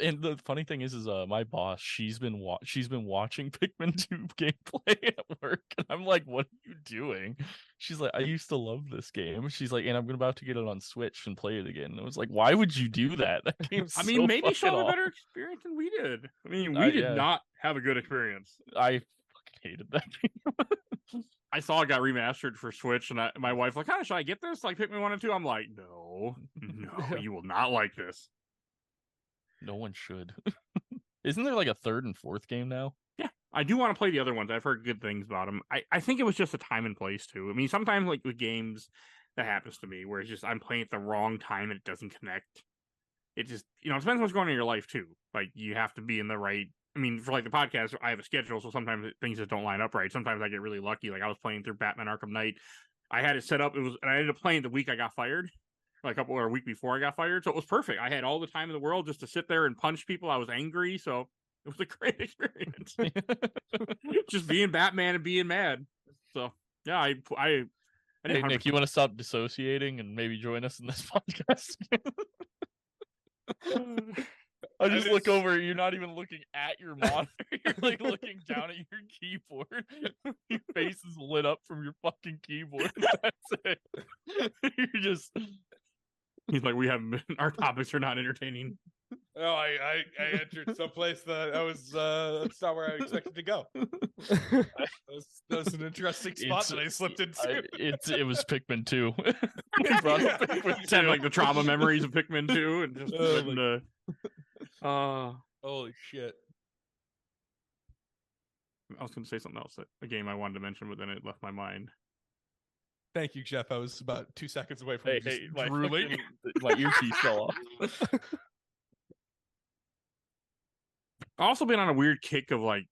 and the funny thing is my boss, she's been watching Pikmin 2 gameplay at work, and I'm like, what are you doing? She's like, I used to love this game. She's like, and I'm about to get it on Switch and play it again. And I was like, why would you do that? That game's
I mean,
so
maybe she'll have a
fucking
better experience than we did. I mean,
Uh,
we did
yeah.
not have a good experience.
I fucking hated that game.
I saw it got remastered for Switch, and my wife like, "How should I get this? Like Pikmin 1 and 2?" I'm like, "No, you will not like this."
No one should. Isn't there like a 3rd and 4th game now?
Yeah, I do want to play the other ones. I've heard good things about them. I think it was just a time and place too. I mean, sometimes like with games, that happens to me where it's just I'm playing at the wrong time and it doesn't connect. It just it depends what's going on in your life too. Like you have to be in the right. I mean, for like the podcast, I have a schedule, so sometimes things just don't line up right. Sometimes I get really lucky. Like I was playing through Batman Arkham Knight. I had it set up. And I ended up playing the week I got fired, like a week before I got fired. So it was perfect. I had all the time in the world just to sit there and punch people. I was angry, so it was a great experience. Just being Batman and being mad. So yeah, I
Hey,
didn't
Nick, you want to stop dissociating and maybe join us in this podcast? I just look over. You're not even looking at your monitor. You're like looking down at your keyboard. Your face is lit up from your fucking keyboard. That's it. You're just.
He's like, we haven't been. Our topics are not entertaining.
Oh, I entered someplace that I was that's not where I expected to go. That was an interesting spot that I slipped into.
It was Pikmin 2. It brought up Pikmin
Just had
2.
like the trauma memories of Pikmin 2 and just
Oh
went into.
Holy shit.
I was going to say something else, a game I wanted to mention, but then it left my mind.
Thank you, Jeff. I was about 2 seconds away from
Hey,
just
my
drooling.
fucking- my earpiece fell off.
I've also been on a weird kick of like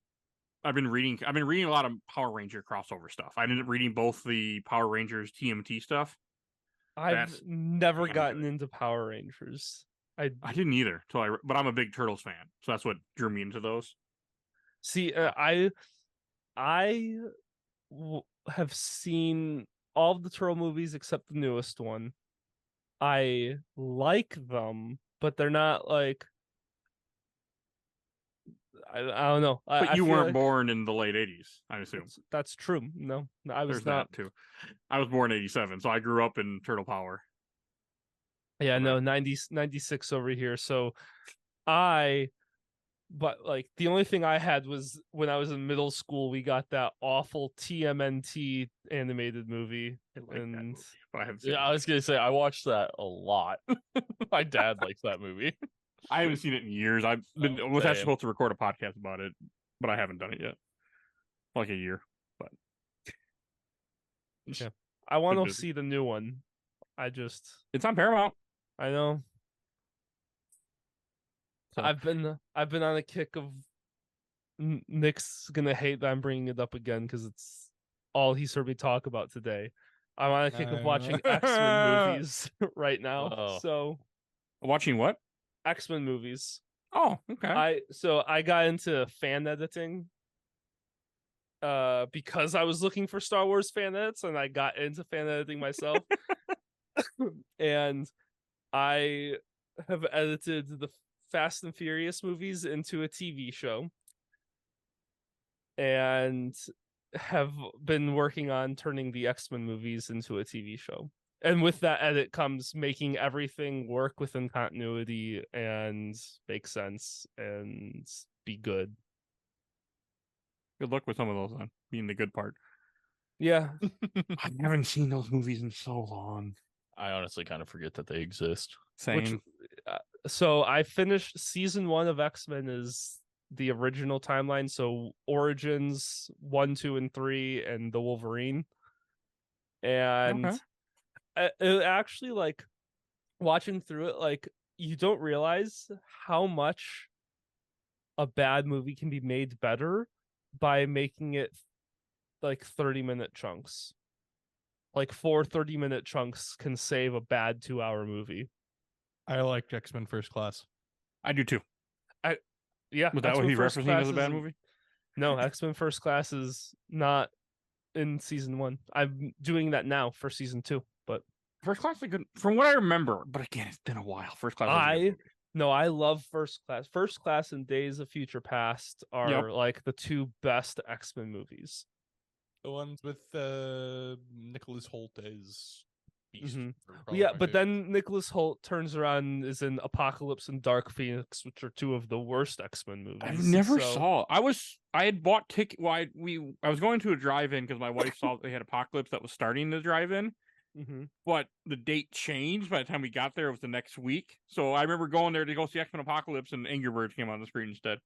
I've been reading a lot of Power Ranger crossover stuff. I ended up reading both the Power Rangers TMT stuff.
I've
That's
never
kinda
gotten
good.
into Power Rangers.
I didn't either but I'm a big Turtles fan, so that's what drew me into those.
See, have seen all of the Turtle movies except the newest one. I like them, but they're not like I don't know.
But
I
you
feel
weren't
like
born in the late '80s, I assume.
that's true. No, I was
There's
not.
that too. I was born in '87, so I grew up in Turtle Power.
Yeah, no,
Right.
96 over here. So but like the only thing I had was when I was in middle school, we got that awful TMNT animated movie.
I like that
And
movie, but I haven't seen
Yeah,
it.
I was gonna say I watched that a lot. My dad likes that movie.
I haven't seen it in years. I've been
Oh,
was actually
same.
supposed to record a podcast about it, but I haven't done it yet. Like a year. But
I want
Been
to
busy.
see the new one.
it's on Paramount.
I know.
So-
I've been on a kick of Nick's gonna hate that I'm bringing it up again because it's all he's heard me talk about today. I'm on a kick of watching X-Men movies right now.
Oh.
So
Watching what?
X-Men movies.
Oh, okay.
I got into fan editing because I was looking for Star Wars fan edits and I got into fan editing myself. And I have edited the Fast and Furious movies into a TV show and have been working on turning the X-Men movies into a TV show. And with that edit comes making everything work within continuity and make sense and be good.
Good luck with some of those then, being the good part.
Yeah.
I haven't seen those movies in so long.
I honestly kind of forget that they exist.
Same.
So I finished season 1 of X-Men is the original timeline. So Origins 1, 2, and 3 and the Wolverine. And
Okay.
it actually, like, watching through it, like, you don't realize how much a bad movie can be made better by making it like 30-minute chunks. Like 4 30-minute chunks can save a bad 2-hour movie.
I liked X-Men First Class.
I do too.
Yeah,
Was that what
X-Men
he
First
referencing
Class
as a bad
is-
movie?
No, X-Men First Class is not in season 1. I'm doing that now for season 2, but
First Class is good, from what I remember. But again, it's been a while. First Class. Was a good movie.
no, I love First Class. First Class and Days of Future Past are like the 2 best X-Men movies.
The ones with Nicholas Holt as Beast.
Mhm.
are
Well,
probably
yeah,
my
but
favorite.
then Nicholas Holt turns around and is in Apocalypse and Dark Phoenix, which are 2 of the worst X-Men movies.
I never
so-
saw. I had bought ticket. Well, I was going to a drive-in because my wife saw they had Apocalypse that was starting the drive-in,
Mhm.
but the date changed by the time we got there. It was the next week. So I remember going there to go see X-Men Apocalypse, and Angry Birds came on the screen instead.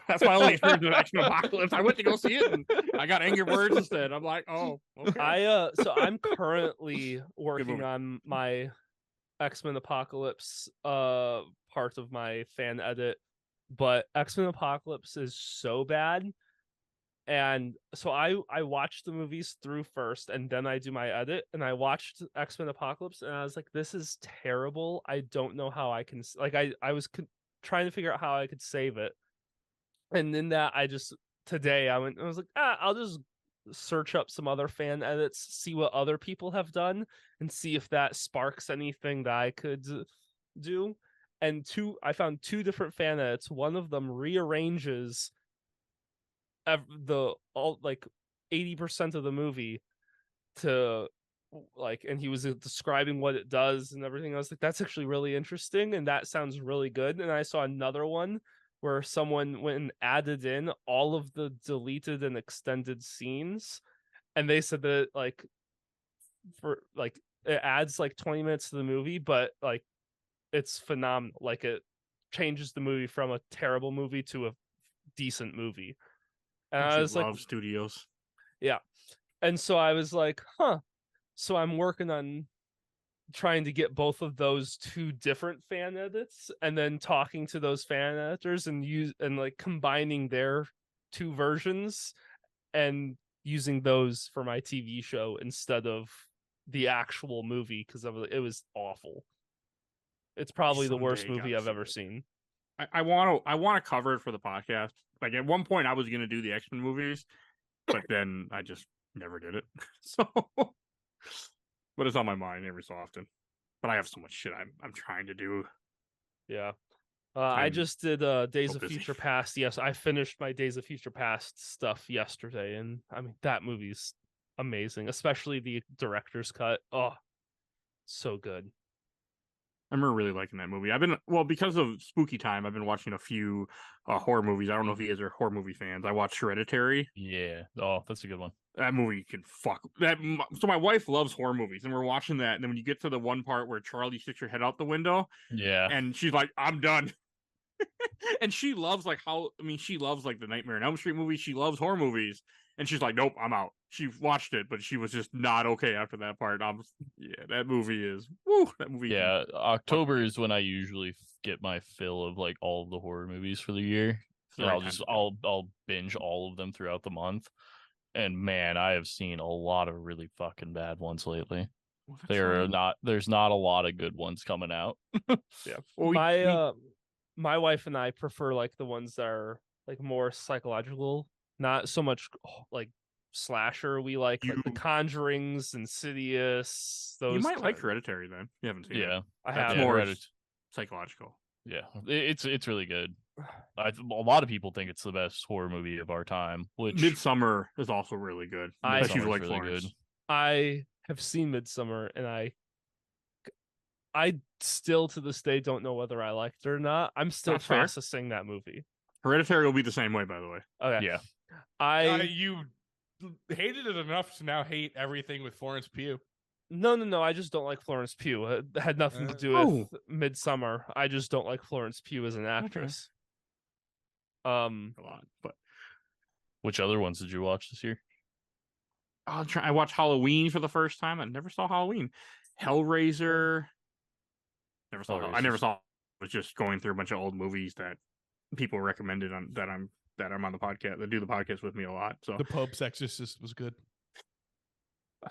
That's my only experience with X-Men Apocalypse. I went to go see it, and I got Angry Birds instead. I'm like, oh, okay.
So I'm currently working
movie.
on my X-Men Apocalypse part of my fan edit, but X-Men Apocalypse is so bad. And so I watched the movies through first and then I do my edit, and I watched X-Men Apocalypse and I was like, this is terrible. I don't know how I can I was trying to figure out how I could save it. And then that today I was like, I'll just search up some other fan edits, see what other people have done, and see if that sparks anything that I could do. And I found 2 different fan edits. One of them rearranges like 80% of the movie to and he was describing what it does and everything. I was like, that's actually really interesting and that sounds really good. And I saw another one where someone went and added in all of the deleted and extended scenes, and they said that it adds 20 minutes to the movie, but it's phenomenal. It changes the movie from a terrible movie to a decent movie. And I was like,
studios.
Yeah. And so I was like, huh. So I'm working on trying to get both of those 2 different fan edits and then talking to those fan editors and combining their 2 versions and using those for my TV show instead of the actual movie, because it was awful. It's probably the worst
Someday,
movie
gotta
I've
see
ever
it.
seen.
I want to cover it for the podcast. Like at one point, I was going to do the X-Men movies, but then I just never did it. So, but it's on my mind every so often. But I have so much shit I'm trying to do.
Yeah. I
I'm
just did Days
so
of
busy.
Future Past. Yes, I finished my Days of Future Past stuff yesterday, and I mean that movie's amazing, especially the director's cut. Oh, so good.
I remember really liking that movie. Because of Spooky Time, I've been watching a few horror movies. I don't know if you guys are horror movie fans. I watched Hereditary.
Yeah. Oh, that's a good one.
That movie can fuck that. So my wife loves horror movies, and we're watching that. And then when you get to the one part where Charlie sticks her head out the window,
Yeah.
and she's like, "I'm done." And she loves she loves the Nightmare on Elm Street movies. She loves horror movies, and she's like, "Nope, I'm out." She watched it, but she was just not okay after that part. That movie is woo. That movie,
Yeah, October is when I usually get my fill of all of the horror movies for the year.
the
And
right
I'll
time
just
to go.
I'll binge all of them throughout the month. And man, I have seen a lot of really fucking bad ones lately.
Well, that's
There's not a lot of good ones coming out.
Yeah.
Well,
My wife and I prefer the ones that are more psychological, not so much slasher. We like The
You-
Conjurings, Insidious. Those
you might like
kind.
Hereditary then. You haven't seen it.
Yeah.
I
That's
have.
Yeah,
more
Heredit-
psychological.
Yeah. It's really good. A lot of people think it's the best horror movie of our time, which
Midsummer is also really good.
I-
Especially if you
Midsummer's
like
really
Florence.
good.
I have seen Midsummer, and I still to this day don't know whether I liked it or not. I'm still
That's fair.
processing that movie.
Hereditary will be the same way, by the way.
Okay.
Yeah.
You hated it enough to now hate everything with Florence Pugh.
No. I just don't like Florence Pugh. It had nothing to do with Midsummer. I just don't like Florence Pugh as an actress.
A lot, but
Which other ones did you watch this year?
I watched Halloween for the first time. I never saw Halloween. Hellraiser. Never saw. I never
Hellraiser's-
saw. I was just going through a bunch of old movies that people recommended that I'm on the podcast, that do the podcast with me a lot. So
The Pope's Exorcist was good.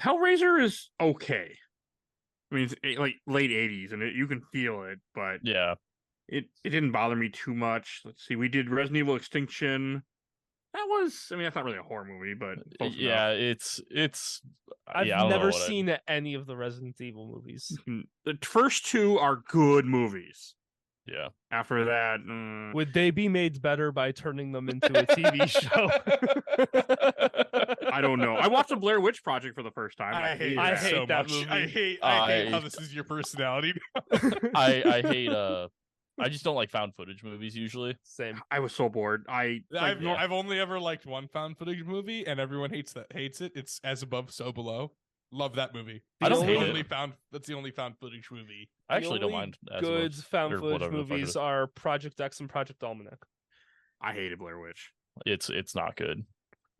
Hellraiser is okay. I mean, it's late '80s, and you can feel it, but
Yeah.
it didn't bother me too much. Let's see, we did Resident Evil Extinction. That was, I mean, that's not really a horror movie, but close
Yeah,
enough.
it's.
I've
yeah, I don't know
never
what
seen any of the Resident Evil movies.
The first two are good movies.
Yeah.
After that,
Would they be made better by turning them into a TV show?
I don't know. I watched the Blair Witch Project for the first time.
I hate
I
that
hate
so
that
much.
movie.
I hate how this is your personality.
I hate I just don't like found footage movies usually.
Same.
I was so bored.
I've only ever liked one found footage movie, and everyone hates it. It's As Above, So Below. Love that movie.
I don't
That's the
hate
only
it.
That's the only found footage movie.
I actually don't
The
mind.
only
As
good
Above,
found
or
footage
whatever the fuck it
movies
is.
are Project X and Project Almanac.
I hated Blair Witch.
It's not good.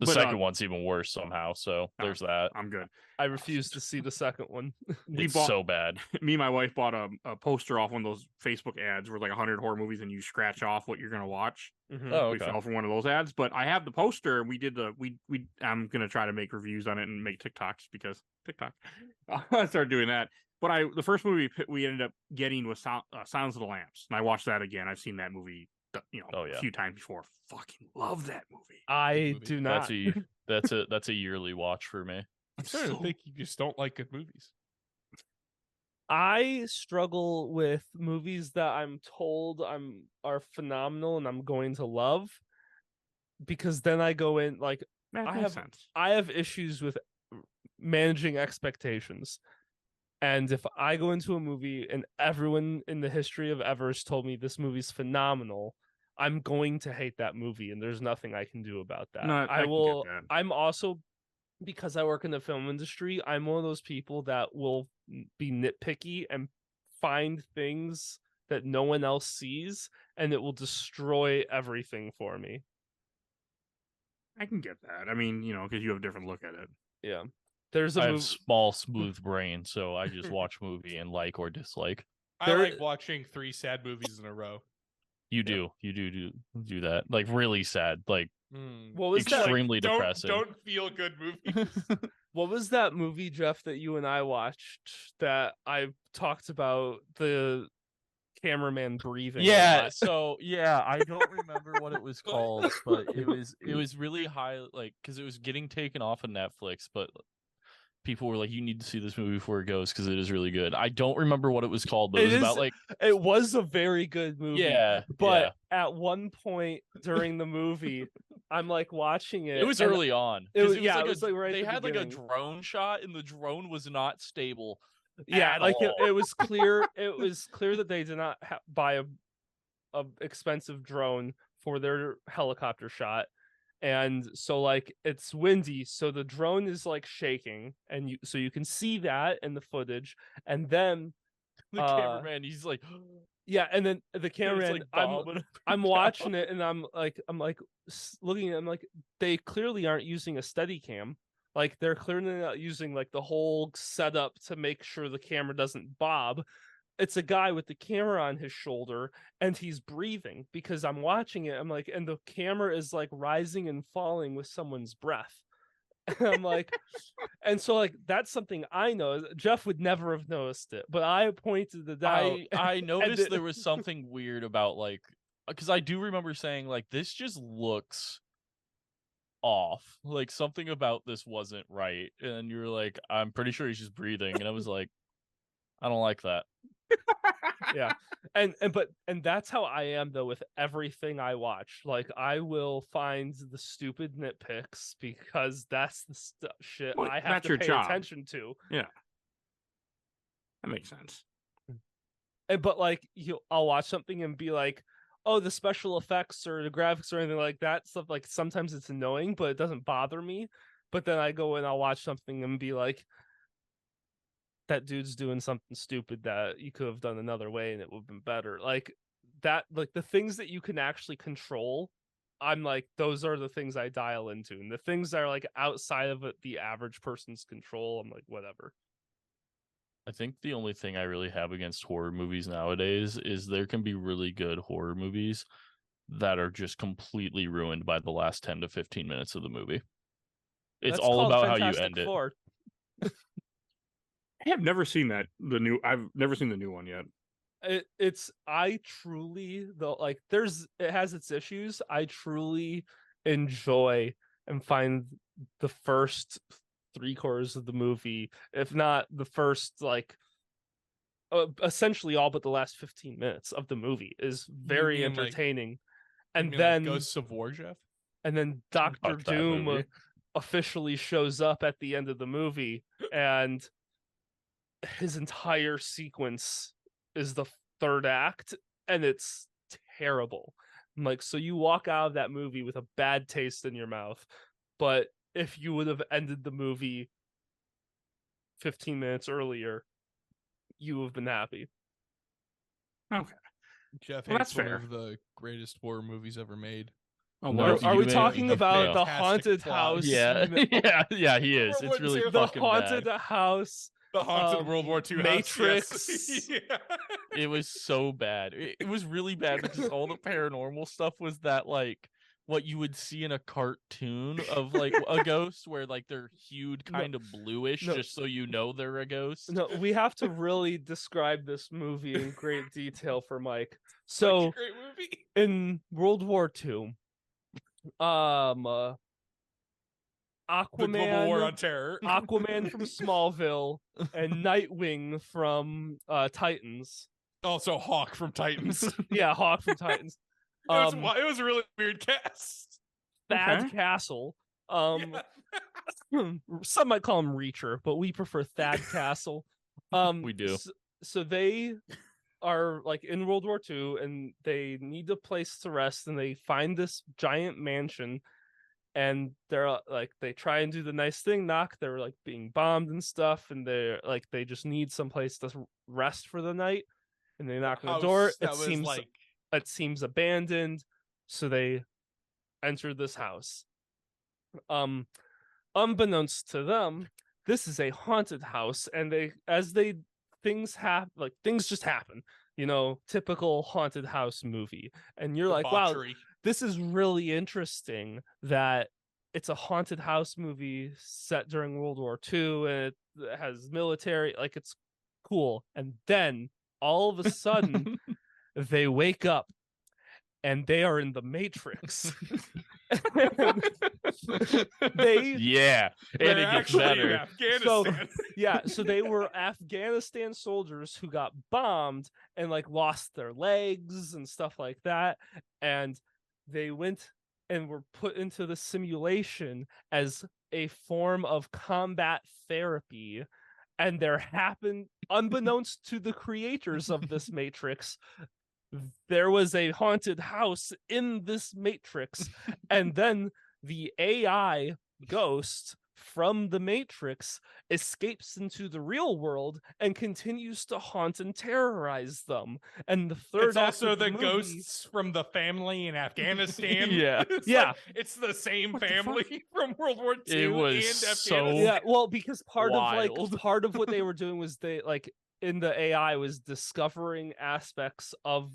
The
But,
second one's even worse somehow. So
Oh.
there's that.
I'm good.
I refuse to see the second one.
We
It's
bought
so bad.
me and my wife bought a poster off one of those Facebook ads where like 100 horror movies and you scratch off what you're gonna watch.
Mhm.
Oh,
We
okay.
fell for one of those ads, but I have the poster. And we did we I'm gonna try to make reviews on it and make TikToks because TikTok. I started doing that. But the first movie we ended up getting was Silence of the Lambs, and I watched that again. I've seen that movie,
Oh, yeah.
a few times before. Fucking love that movie.
I
movie.
do not.
That's a yearly watch for me.
I'm starting to think you just don't like good movies.
I struggle with movies that I'm told are phenomenal and I'm going to love, because then I go in like
That
I
makes
have-
sense.
I have issues with managing expectations. And if I go into a movie and everyone in the history of ever has told me this movie's phenomenal, I'm going to hate that movie, and there's nothing I can do about that.
No, I
I
can get
will.
that.
I'm also, because I work in the film industry, I'm one of those people that will be nitpicky and find things that no one else sees, and it will destroy everything for me.
I can get that. I mean, because you have a different look at it.
Yeah. There's a
I have
movie.
small, smooth brain, so I just watch movie and like or dislike.
I
There-
like watching 3 sad movies in a row.
You do that. Like really sad, like
What was that?
extremely depressing.
Don't feel good movies.
What was that movie, Jeff, that you and I watched that I talked about the cameraman breathing? a
Yeah,
lot?
so I don't remember what it was called, but it was really high, like because it was getting taken off of Netflix, but people were like, "You need to see this movie before it goes because it is really good." I don't remember what it was called, but it was
It
about
is-
like
It was a very good movie.
but
At one point during the movie, I'm like watching it.
it was
and
early on.
it
'cause
was- yeah, it was, like, right at
they
the
had like a
beginning.
drone shot, and the drone was not stable.
Yeah,
at
like
all.
it was clear. It was clear that they did not buy a expensive drone for their helicopter shot, and so like it's windy, so the drone is like shaking, and you can see that in the footage, and then
The
Uh,
cameraman, he's like,
yeah, and then the
and it's,
cameraman.
like,
I'm
bobbing up
I'm
and
watching
down.
it, and I'm like looking at. I'm like, they clearly aren't using a steady cam. Like they're clearly not using like the whole setup to make sure the camera doesn't bob. It's a guy with the camera on his shoulder, and he's breathing because I'm watching it. I'm like, and the camera is like rising and falling with someone's breath. And I'm like, and so like that's something I know. Jeff would never have noticed it, but I pointed it out.
I noticed
it-
there was something weird about like because I do remember saying like this just looks off, like something about this wasn't right, and you were like, I'm pretty sure he's just breathing, and I was like, I don't like that.
Yeah, and that's how I am though with everything I watch. Like I will find the stupid nitpicks because that's the shit
Well,
I have
that's
to
your
pay
job.
attention to.
That makes sense.
But like I'll watch something and be like, oh, the special effects or the graphics or anything like that stuff. Like sometimes it's annoying, but it doesn't bother me. But then I go and I'll watch something and be like, that dude's doing something stupid that you could have done another way and it would have been better. Like that, like the things that you can actually control, I'm like, those are the things I dial into. And the things that are like outside of the average person's control, I'm like, whatever.
I think the only thing I really have against horror movies nowadays is there can be really good horror movies that are just completely ruined by the last 10 to 15 minutes of the movie. It's
That's
all
called
about how you
Fantastic
end it.
Four.
I have never seen that. I've never seen the new one yet.
It's I truly though like it has its issues. I truly enjoy and find the first 3/4 of the movie, if not the first like essentially all but the last 15 minutes of the movie is very
mean, like-
entertaining.
You
And
mean,
then
Ghosts of War, Jeff?
Doctor
Fuck that
Doom
movie.
officially shows up at the end of the movie, and his entire sequence is the third act, and it's terrible. Like, so you walk out of that movie with a bad taste in your mouth, but if you would have ended the movie 15 minutes earlier, you would have been happy.
Jeff
Well,
hates
that's
one
fair.
of the greatest horror movies ever made.
Oh,
No,
what?
you
Are we
may-
talking
you
about
may-
the
Fantastic
haunted
plot.
house?
Yeah, he is.
World
It's
War
really
II.
The
fucking
haunted
bad.
house.
The haunted World War II
Matrix.
house. Yes. Yeah.
It was so bad. It was really bad because all the paranormal stuff was that like what you would see in a cartoon of like a ghost, where like they're hued
No,
kind of bluish,
no.
just so you know they're a ghost.
No, we have to really describe this movie in great detail for Mike.
Such
So
a great movie.
in World War II,
The Global War on Terror.
Aquaman from Smallville, and Nightwing from Titans.
Also Hawk from Titans.
Yeah, Hawk from Titans.
It was a really weird cast.
Thad
Okay.
Castle.
Yeah.
Some might call him Reacher, but we prefer Thad Castle.
We do.
So they are like in World War II, and they need a place to rest, and they find this giant mansion, and they're like they try and do the nice thing, knock. They're like being bombed and stuff, and they're like they just need some place to rest for the night, and they knock on the door.
House that was
It seems abandoned, so they enter this house. Unbeknownst to them, this is a haunted house, and things just happen, typical haunted house movie. And you're like, wow,
debauchery.
this is really interesting that it's a haunted house movie set during World War II, and it has military, like it's cool. And then all of a sudden they wake up and they are in the Matrix.
Yeah, and
They're
it gets
actually in
better.
Afghanistan.
So they were Afghanistan soldiers who got bombed and like lost their legs and stuff like that, and they went and were put into the simulation as a form of combat therapy. And there happened, unbeknownst to the creators of this Matrix, there was a haunted house in this Matrix, and then the AI ghost from the Matrix escapes into the real world and continues to haunt and terrorize them. And the third
It's
act
also
of
the
movie-
ghosts from the family in Afghanistan.
Yeah.
It's
Yeah.
like, it's the same
What the fuck?
family from World War II
It was
and
so-
Afghanistan.
Yeah, well, because part
Wild.
of what they were doing was they like in the AI was discovering aspects of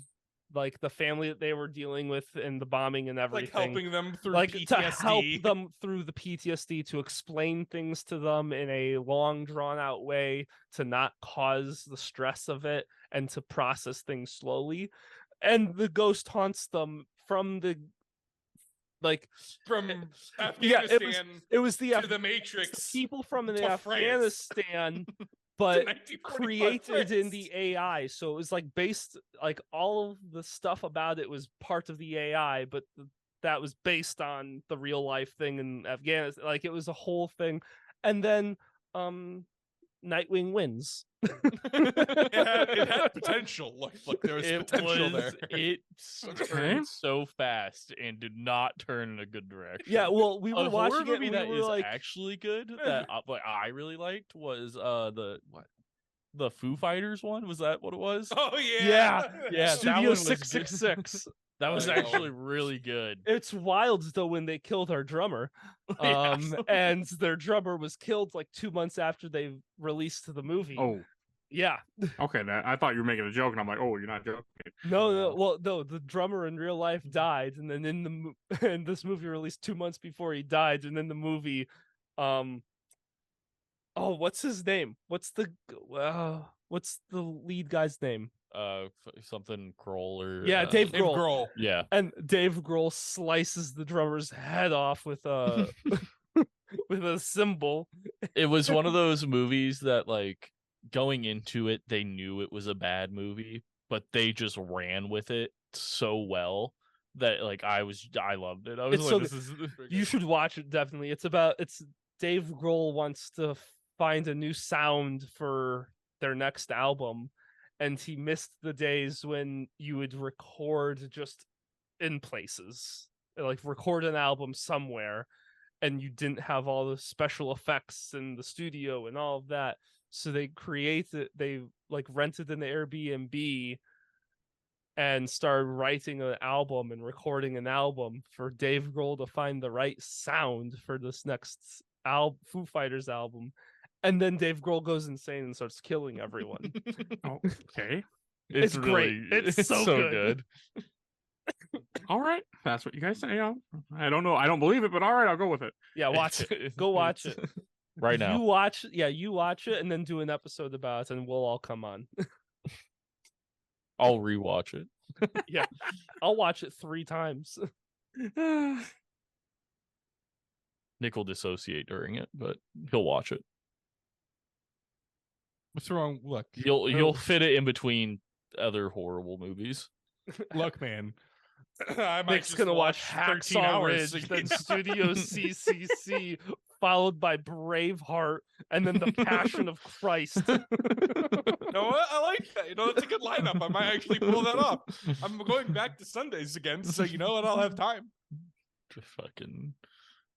like the family that they were dealing with and the bombing and everything.
Like helping them through
like
PTSD.
to help them through the PTSD, to explain things to them in a long drawn out way, to not cause the stress of it, and to process things slowly. And the ghost haunts them from the like
from
yeah,
Afghanistan
it was the
to the Matrix.
people from the
to France.
Afghanistan,
to
but
1945
created in
France.
the AI. So it was like based, like all of the stuff about it was part of the AI, but that was based on the real life thing in Afghanistan. Like it was a whole thing. And then Nightwing wins.
it had potential. Look, there was potential there.
It
Okay.
turned so fast and did not turn in a good direction.
Yeah, well, we were
A horror
watching it.
movie
And
that
we
is
were like,
actually good that what I really liked was the Foo Fighters one. Was that what it was?
Oh yeah,
Yeah.
Yeah, that
Studio
one was
666.
That was
Oh.
actually really good.
It's wild though when they killed our drummer.
Yeah.
And their drummer was killed like 2 months after they released the movie.
Oh,
Yeah.
okay. I thought you were making a joke, and I'm like, oh, you're not joking.
No. Well, no, the drummer in real life died, and then and this movie released 2 months before he died, and then the movie, what's his name? What's the lead guy's name?
something Grohl or
Yeah, Dave
Dave
Grohl.
Grohl.
Yeah,
And Dave Grohl slices the drummer's head off with a with a cymbal.
it was one of those movies that like going into it, they knew it was a bad movie, but they just ran with it so well that like I loved it. I was
It's
like,
so
this is
You should watch it definitely. It's Dave Grohl wants to find a new sound for their next album, and he missed the days when you would record just in places, like record an album somewhere, and you didn't have all the special effects in the studio and all of that. So they like rented an Airbnb and started writing an album and recording an album for Dave Grohl to find the right sound for this next Foo Fighters album. And then Dave Grohl goes insane and starts killing everyone.
Oh, okay.
It's great. It's so good.
All right. That's what you guys say. I don't know. I don't believe it, but all right, I'll go with it.
Yeah, watch it. Go watch it.
right now.
You watch it and then do an episode about it and we'll all come on.
I'll rewatch it.
Yeah. I'll watch it 3 times.
Nick will dissociate during it, but he'll watch it.
What's wrong? Look,
You'll fit it in between other horrible movies.
look, man. I might
Nick's
just
gonna watch
13
Hacksaw
hours
Ridge,
again.
then Studio CCC, followed by Braveheart, and then The Passion of Christ.
No, I like that. That's a good lineup. I might actually pull that off. I'm going back to Sundays again, so you know what? I'll have time.
Fucking,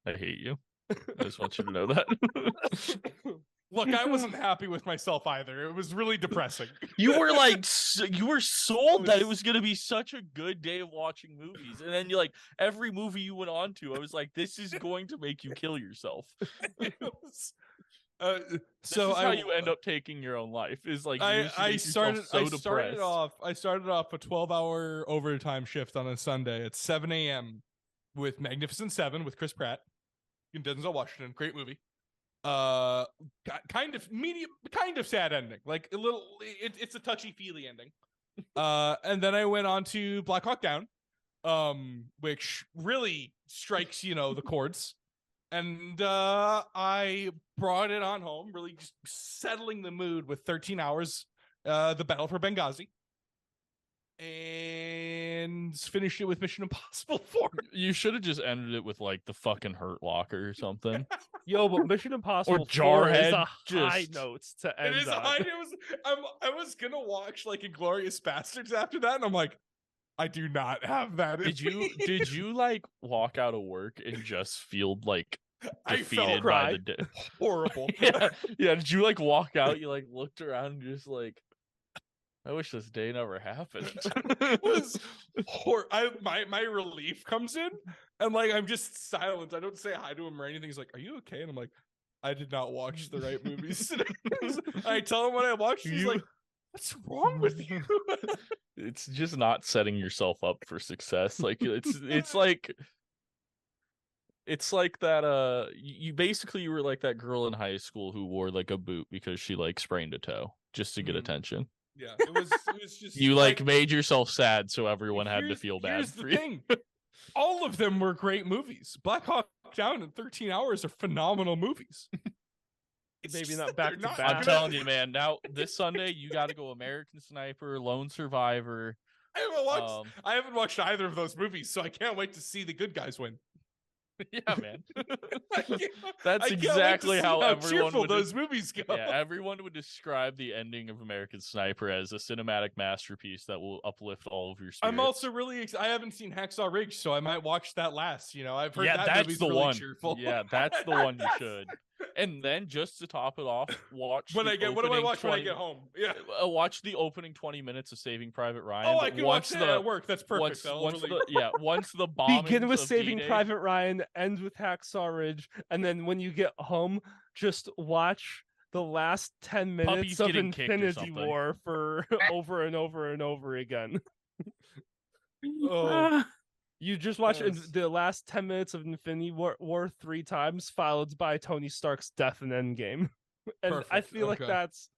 I hate you. I just want you to know that.
Look, I wasn't happy with myself either. It was really depressing.
You were like, you were sold that it was gonna be such a good day of watching movies, and then you like every movie you went on to, I was like, this is going to make you kill yourself.
It was,
This
so
is how you end up taking your own life. Is like
I started
depressed.
off a 12-hour overtime shift on a Sunday at 7 a.m. with Magnificent Seven with Chris Pratt and Denzel Washington. Great movie. Kind of sad ending. Like a little, it's a touchy-feely ending. And then I went on to Black Hawk Down, which really strikes the chords. And I brought it on home, really just settling the mood with 13 Hours, The Battle for Benghazi, and finished it with Mission Impossible 4.
You should have just ended it with like the fucking Hurt Locker or something.
Yo, but Mission Impossible 4 is
Jarhead,
a high
just-
notes to
It
end
is.
on.
I was gonna watch like Inglourious Bastards after that, and I'm like, I do not have that. in me.
Did you like walk out of work and just feel like
I
defeated
felt
by
cry.
the day?
horrible.
Yeah, yeah. Did you like walk out? You like looked around and just like, I wish this day never happened.
It was my relief comes in, and like I'm just silent. I don't say hi to him or anything. He's like, "Are you okay?" And I'm like, "I did not watch the right movies today." I tell him what I watched. He's like, "What's wrong with you?"
It's just not setting yourself up for success. Like it's like that you basically were like that girl in high school who wore like a boot because she like sprained a toe just to get
Mhm.
attention.
Yeah, it was just
You like made yourself sad so everyone had to
here's-
feel bad
Here's
for
the
you.
thing. All of them were great movies. Black Hawk Down and 13 Hours are phenomenal movies. It's
Maybe
just
not
that
back
they're
to
not
back.
I'm
gonna-
telling you, man. Now this Sunday you got to go American Sniper, Lone Survivor.
I haven't watched either of those movies, so I can't wait to see the good guys win.
Yeah, man.
I can't-
That's
I can't wait to
exactly
see
how everyone
cheerful
would
those movies go.
Yeah, everyone would describe the ending of American Sniper as a cinematic masterpiece that will uplift all of your spirits.
I'm also really I haven't seen Hacksaw Ridge, so I might watch that last. I've heard
yeah,
that
that's
movie's
the
really
one.
cheerful.
Yeah, that's the one you should. And then just to top it off, watch
What
the
do I
opening
watch when I
20
get home? Yeah.
Watch the opening 20 minutes of Saving Private Ryan.
Oh,
but
I can watch
once
that at work. That's perfect.
Once,
That'll
once
really-
once the bombings
Begin with
of
Saving
D-Day,
Private Ryan, end with Hacksaw Ridge, and then when you get home, just watch the last 10 minutes
Puppies
of
getting kicked or
Infinity
something.
War for over and over and over again.
Oh.
You just watch
Yes.
the last 10 minutes of Infinity War 3 times, followed by Tony Stark's death in Endgame. And I
Perfect,
feel like
okay.
that's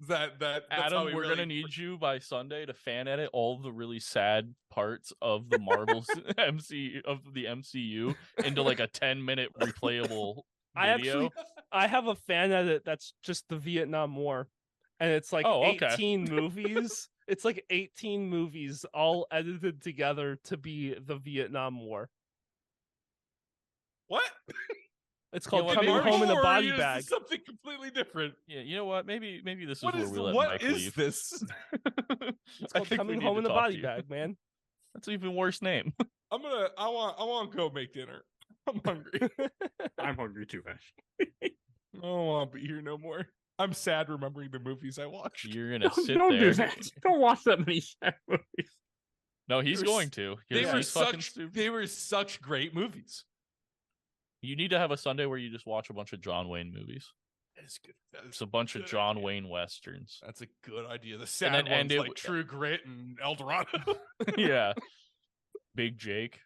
That's
Adam,
how we
we're
really...
gonna need you by Sunday to fan edit all the really sad parts of the Marvel MCU into like a 10-minute replayable video.
I have a fan edit that's just the Vietnam War, and it's like
Oh, okay.
18 movies. It's like 18 movies all edited together to be the Vietnam War.
What?
It's called
what,
Coming
maybe
Home in a
Marvel
Body
Warriors
Bag.
is something completely different.
Yeah, you know what? Maybe this is
What
where
is
we let
what
Mike
is
leave.
this?
It's
I
called
think we
Coming
need
Home
to
in a
talk to
Body
you.
Bag, man.
That's an even worse name.
I want to go make dinner. I'm hungry.
I'm hungry too, Ash.
I don't want to be here no more. I'm sad remembering the movies I watched.
You're gonna sit
Don't
there.
do that. Don't watch that many sad movies.
No, he's
They were
going to.
They
He's
were
fucking
such
stupid.
they were such great movies.
You need to have a Sunday where you just watch a bunch of John Wayne movies.
That's good.
It's a bunch of
Good
John
idea.
Wayne westerns.
That's a good idea. The sad
then
ones
end it
like
with-
True Grit and El Dorado.
Yeah. Big Jake.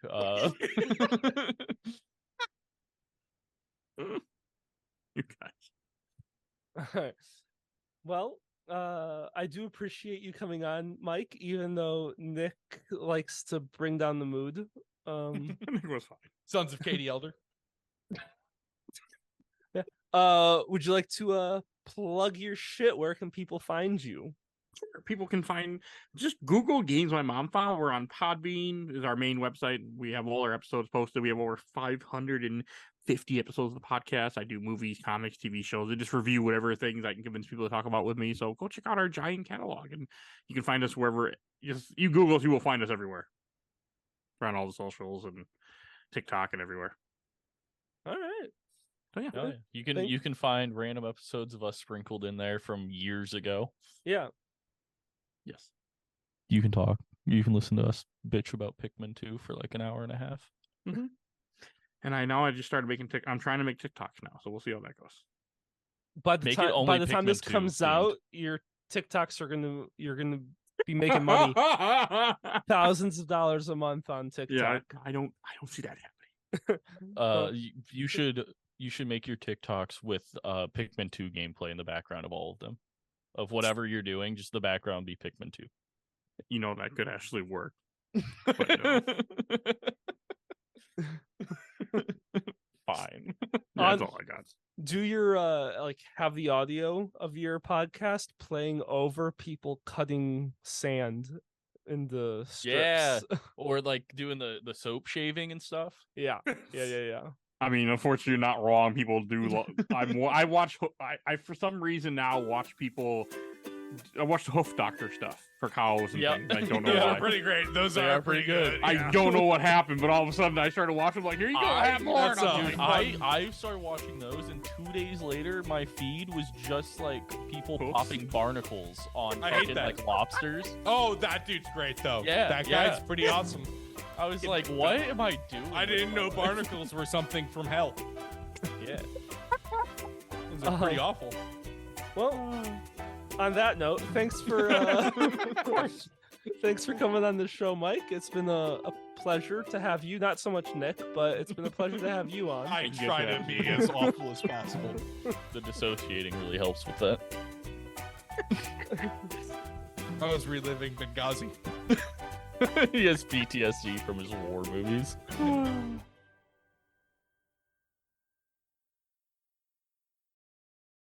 You guys.
Well, I do appreciate you coming on, Mike, even though Nick likes to bring down the mood.
I think it was fine.
Sons of Katie Elder.
Would you like to plug your shit? Where can people find you?
Sure. People can find, just Google Games My Mom Found. We're on Podbean, is our main website. We have all our episodes posted. We have over 550 episodes of the podcast. I do movies, comics, TV shows. I just review whatever things I can convince people to talk about with me. So go check out our giant catalog, and you can find us wherever. Just you Google us, you will find us everywhere. We're on all the socials and TikTok and everywhere.
All right.
So yeah,
Oh, yeah.
Thank-
You can find random episodes of us sprinkled in there from years ago.
Yeah.
yes.
You can talk. You can listen to us bitch about Pikmin 2 for like an hour and a half.
And I just started making I'm trying to make TikToks now, so we'll see how that goes.
By the
Make it
time
only
time this
Pikmin 2
comes
themed.
out, your TikToks are you're gonna be making money, thousands of dollars a month on TikTok.
Yeah, I don't see that happening.
You should make your TikToks with Pikmin 2 gameplay in the background of all of them. Of whatever you're doing, just the background be Pikmin 2.
You know that could actually work.
Fine.
That's
On-
all I got.
Do your like have the audio of your podcast playing over people cutting sand in the strips?
Yeah. Or like doing the soap shaving and stuff.
yeah.
I mean, unfortunately, you're not wrong. People do. I watch. I for some reason now watch people. I watch the hoof doctor stuff for cows and
Yep.
things. I don't know
Those
why.
are pretty great. Those
They
are
are pretty
pretty
good.
good.
I don't know what happened, but all of a sudden I started watching. I'm like, here you go, have more.
that's
And I'm
dude,
like,
I started watching those, and 2 days later, my feed was just like people
Oops.
popping barnacles on
I hate
fucking
that.
like lobsters.
Oh, that dude's great though.
Yeah,
that
yeah.
guy's pretty awesome.
I was like, what am I doing?
I
with
didn't
my
know
life?
barnacles were something from hell.
Yeah.
Those are pretty awful.
Well, on that note, thanks for thanks for coming on the show, Mike. It's been a pleasure to have you. Not so much Nick, but it's been a pleasure to have you on.
I try to be as awful as possible.
The dissociating really helps with that.
I was reliving Benghazi.
He has PTSD from his war movies.